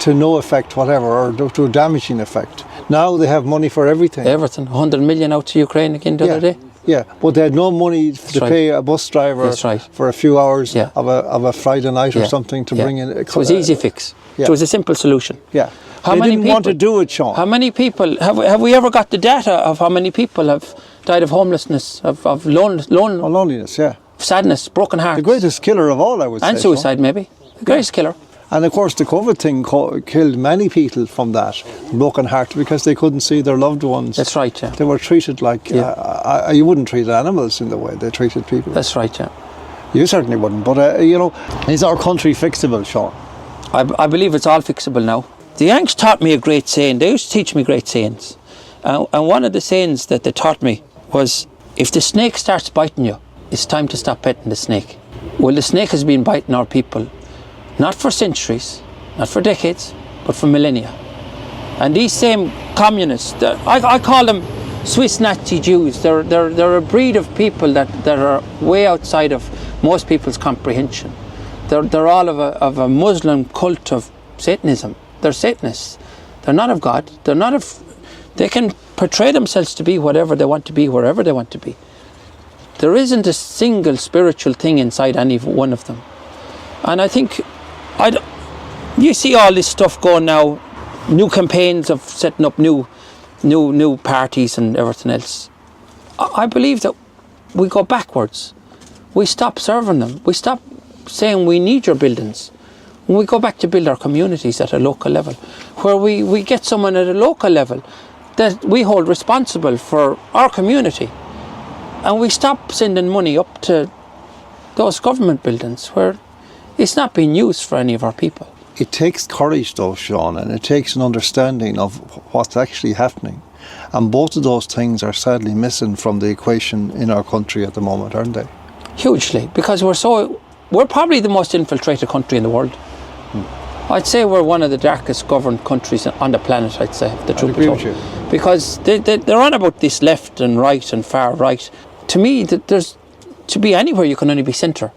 to no effect whatever, or to a damaging effect. Now they have money for everything. Everything. 100 million out to Ukraine again the other day. Yeah, but they had no money to pay a bus driver for a few hours of a Friday night or something to bring in. It was easy fix. It was a simple solution. Yeah. They didn't want to do it, Seán. How many people, have we ever got the data of how many people have died of homelessness, of loneliness, sadness, broken hearts? The greatest killer of all, I would say. And suicide, maybe. The greatest killer. And of course the COVID thing killed many people from that, broken heart, because they couldn't see their loved ones. That's right, yeah. They were treated like, you wouldn't treat animals in the way they treated people. That's right, yeah. You certainly wouldn't, but is our country fixable, Seán? I believe it's all fixable now. The Yanks taught me a great saying. They used to teach me great sayings. And one of the sayings that they taught me was, if the snake starts biting you, it's time to stop petting the snake. Well, the snake has been biting our people, not for centuries, not for decades, but for millennia. And these same communists, I call them Swiss Nazi Jews. They're a breed of people that are way outside of most people's comprehension. They're all of a Muslim cult of Satanism. They're Satanists. They're not of God. They can portray themselves to be whatever they want to be, wherever they want to be. There isn't a single spiritual thing inside any one of them. And I think, you see all this stuff going now, new campaigns of setting up new parties and everything else. I believe that we go backwards. We stop serving them. We stop saying we need your buildings. When we go back to build our communities at a local level, where we get someone at a local level that we hold responsible for our community, and we stop sending money up to those government buildings where it's not being used for any of our people. It takes courage though, Seán, and it takes an understanding of what's actually happening. And both of those things are sadly missing from the equation in our country at the moment, aren't they? Hugely, because we're probably the most infiltrated country in the world. I'd say we're one of the darkest governed countries on the planet, I'd say, the truth be told. Because they're on about this left and right and far right. To me, to be anywhere you can only be centre.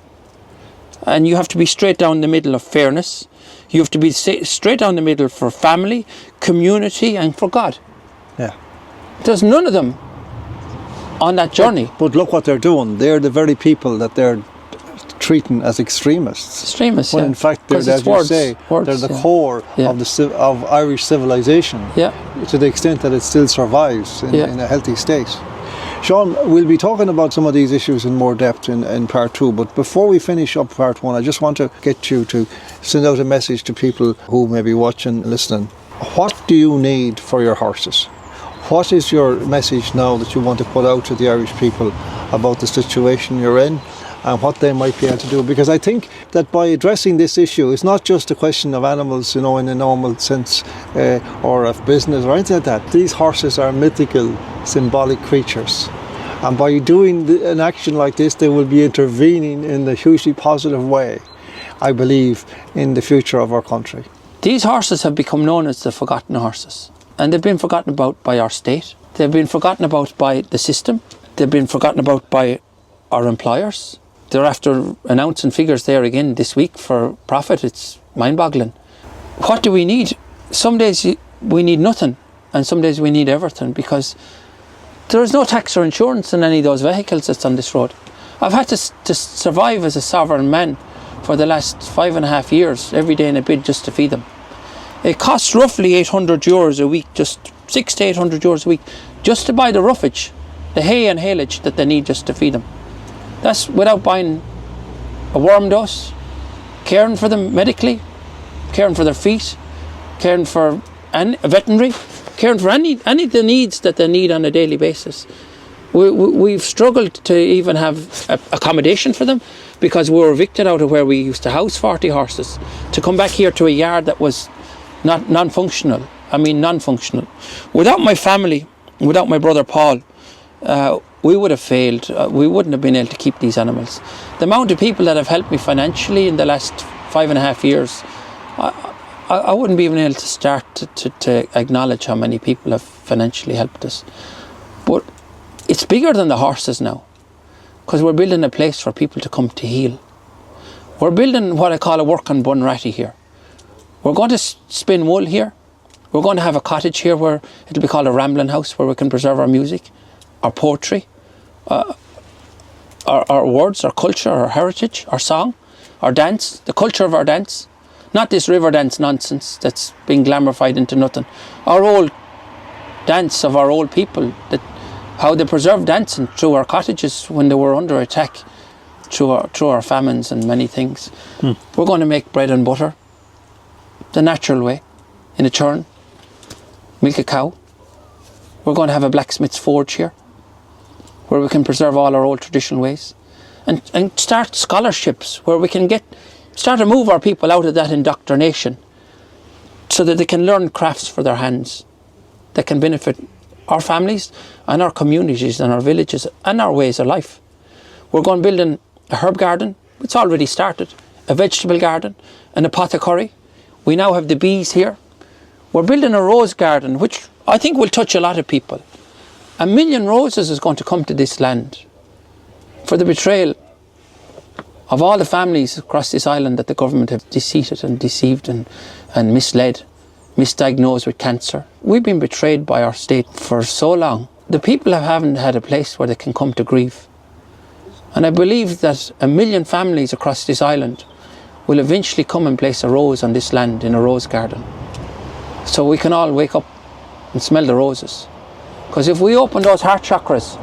And you have to be straight down the middle of fairness. You have to be straight down the middle for family, community and for God. Yeah. There's none of them on that journey. But look what they're doing. They're the very people that they're treating as extremists. Extremists, when yeah. in fact, they're, 'Cause as it's you words, say, words, they're the yeah. core Yeah. of Irish civilization, Yeah. to the extent that it still survives in a healthy state. Seán, we'll be talking about some of these issues in more depth in part 2, but before we finish up part 1, I just want to get you to send out a message to people who may be watching, listening. What do you need for your horses? What is your message now that you want to put out to the Irish people about the situation you're in and what they might be able to do? Because I think that by addressing this issue, it's not just a question of animals, in a normal sense, or of business or anything like that. These horses are mythical, symbolic creatures. And by doing an action like this, they will be intervening in a hugely positive way, I believe, in the future of our country. These horses have become known as the forgotten horses. And they've been forgotten about by our state. They've been forgotten about by the system. They've been forgotten about by our employers. They're after announcing figures there again this week for profit. It's mind-boggling. What do we need? Some days we need nothing, and some days we need everything, because there is no tax or insurance on any of those vehicles that's on this road. I've had to survive as a sovereign man for the last 5.5 years, every day in a bid just to feed them. It costs roughly €800 a week, just €600 to €800 a week, just to buy the roughage, the hay and haylage that they need just to feed them. That's without buying a worm dose, caring for them medically, caring for their feet, caring for a veterinary, caring for any of the needs that they need on a daily basis. We've struggled to even have accommodation for them, because we were evicted out of where we used to house 40 horses to come back here to a yard that was non-functional. I mean, non-functional. Without my family, without my brother Paul, we would have failed. We wouldn't have been able to keep these animals. The amount of people that have helped me financially in the last 5.5 years, I wouldn't be even able to start to acknowledge how many people have financially helped us. But it's bigger than the horses now, because we're building a place for people to come to heal. We're building what I call a work on Bunratty here. We're going to spin wool here. We're going to have a cottage here where it'll be called a rambling house, where we can preserve our music, our poetry, our words, our culture, our heritage, our song, our dance, the culture of our dance. Not this river dance nonsense that's being glamorified into nothing. Our old dance of our old people, that how they preserved dancing through our cottages when they were under attack, through our famines and many things. We're going to make bread and butter the natural way, in a churn, milk a cow. We're going to have a blacksmith's forge here, where we can preserve all our old traditional ways, and start scholarships where we can start to move our people out of that indoctrination, so that they can learn crafts for their hands that can benefit our families and our communities and our villages and our ways of life. We're going building a herb garden. It's already started. A vegetable garden, an apothecary. We now have the bees here. We're building a rose garden, which I think will touch a lot of people. 1 million roses is going to come to this land for the betrayal of all the families across this island that the government have deceived and deceived and misled, misdiagnosed with cancer. We've been betrayed by our state for so long. The people haven't had a place where they can come to grieve. And I believe that 1 million families across this island will eventually come and place a rose on this land in a rose garden, so we can all wake up and smell the roses. Because if we open those heart chakras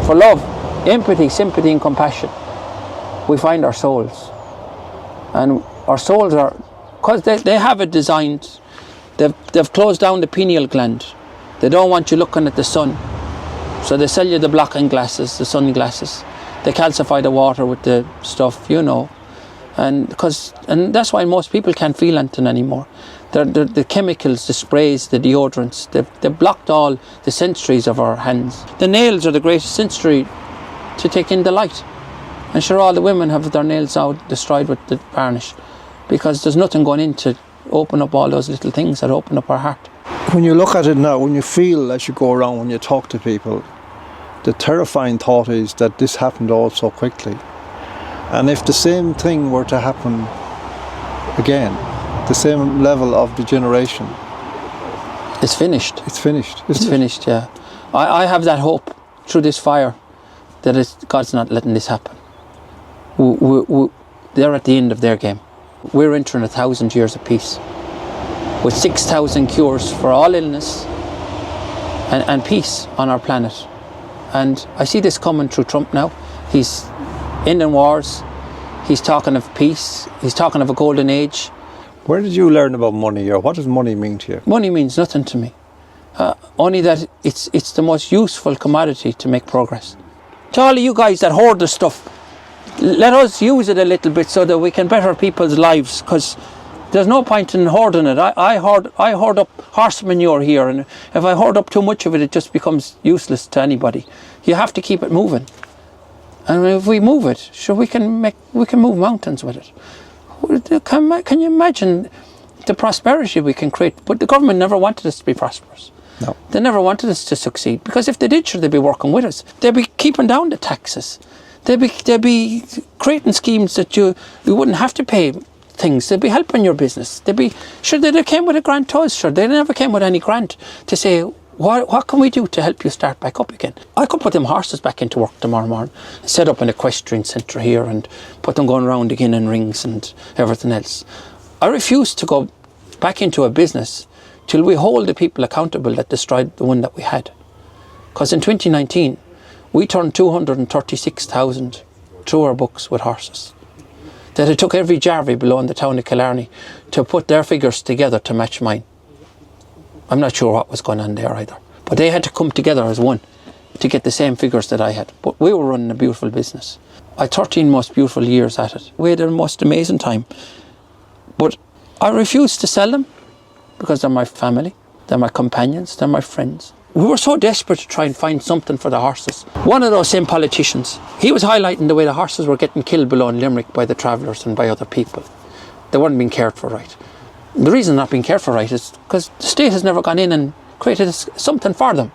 for love, empathy, sympathy and compassion, we find our souls. And our souls are, because they have it designed, they've closed down the pineal gland. They don't want you looking at the sun, so they sell you the blocking glasses, the sunglasses. They calcify the water with the stuff, and that's why most people can't feel anything anymore. The chemicals, the sprays, the deodorants, they've blocked all the sensories of our hands. The nails are the greatest sensory to take in the light. And sure, all the women have their nails out destroyed with the varnish, because there's nothing going in to open up all those little things that open up our heart. When you look at it now, when you feel as you go around, when you talk to people, the terrifying thought is that this happened all so quickly. And if the same thing were to happen again, the same level of degeneration, it's finished. It's finished. It's finished, yeah. I have that hope through this fire that God's not letting this happen. they're at the end of their game. We're entering 1,000 years of peace with 6,000 cures for all illness and peace on our planet. And I see this coming through Trump now. He's ending wars. He's talking of peace. He's talking of a golden age. Where did you learn about money, or what does money mean to you? Money means nothing to me. Only that it's the most useful commodity to make progress. To all of you guys that hoard the stuff, let us use it a little bit so that we can better people's lives, because there's no point in hoarding it. I hoard up horse manure here, and if I hoard up too much of it, it just becomes useless to anybody. You have to keep it moving. And if we move it, sure, we can move mountains with it. Can you imagine the prosperity we can create? But the government never wanted us to be prosperous. No. They never wanted us to succeed, because if they did, sure, they'd be working with us. They'd be keeping down the taxes. They'd be creating schemes that you wouldn't have to pay things. They'd be helping your business. They'd came with a grant to us, sure. They never came with any grant to say, what can we do to help you start back up again? I could put them horses back into work tomorrow morning, set up an equestrian centre here and put them going around again in rings and everything else. I refuse to go back into a business till we hold the people accountable that destroyed the one that we had. Because in 2019, we turned 236,000 through our books with horses. That it took every jarvey below in the town of Kilkenny to put their figures together to match mine. I'm not sure what was going on there either. But they had to come together as one to get the same figures that I had. But we were running a beautiful business. I had 13 most beautiful years at it. We had the most amazing time. But I refused to sell them because they're my family, they're my companions, they're my friends. We were so desperate to try and find something for the horses. One of those same politicians, he was highlighting the way the horses were getting killed below in Limerick by the travellers and by other people. They weren't being cared for right. The reason not being cared for right is because the state has never gone in and created something for them.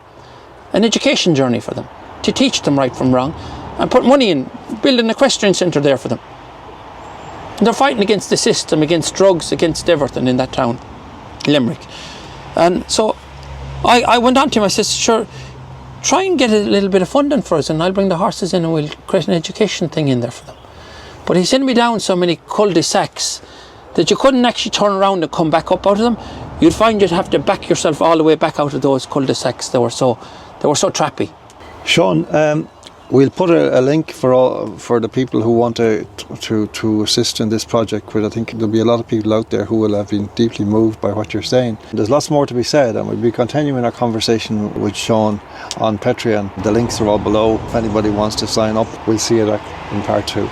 An education journey for them, to teach them right from wrong, and put money in, build an equestrian centre there for them. And they're fighting against the system, against drugs, against everything in that town, Limerick. And so I went on to him, I said, sure, try and get a little bit of funding for us and I'll bring the horses in and we'll create an education thing in there for them. But he sent me down so many cul-de-sacs that you couldn't actually turn around and come back up out of them. You'd find you'd have to back yourself all the way back out of those cul-de-sacs. They were so trappy. Seán, we'll put a link for the people who want to assist in this project, because I think there'll be a lot of people out there who will have been deeply moved by what you're saying. There's lots more to be said, and we'll be continuing our conversation with Seán on Patreon. The links are all below. If anybody wants to sign up, we'll see you in part 2.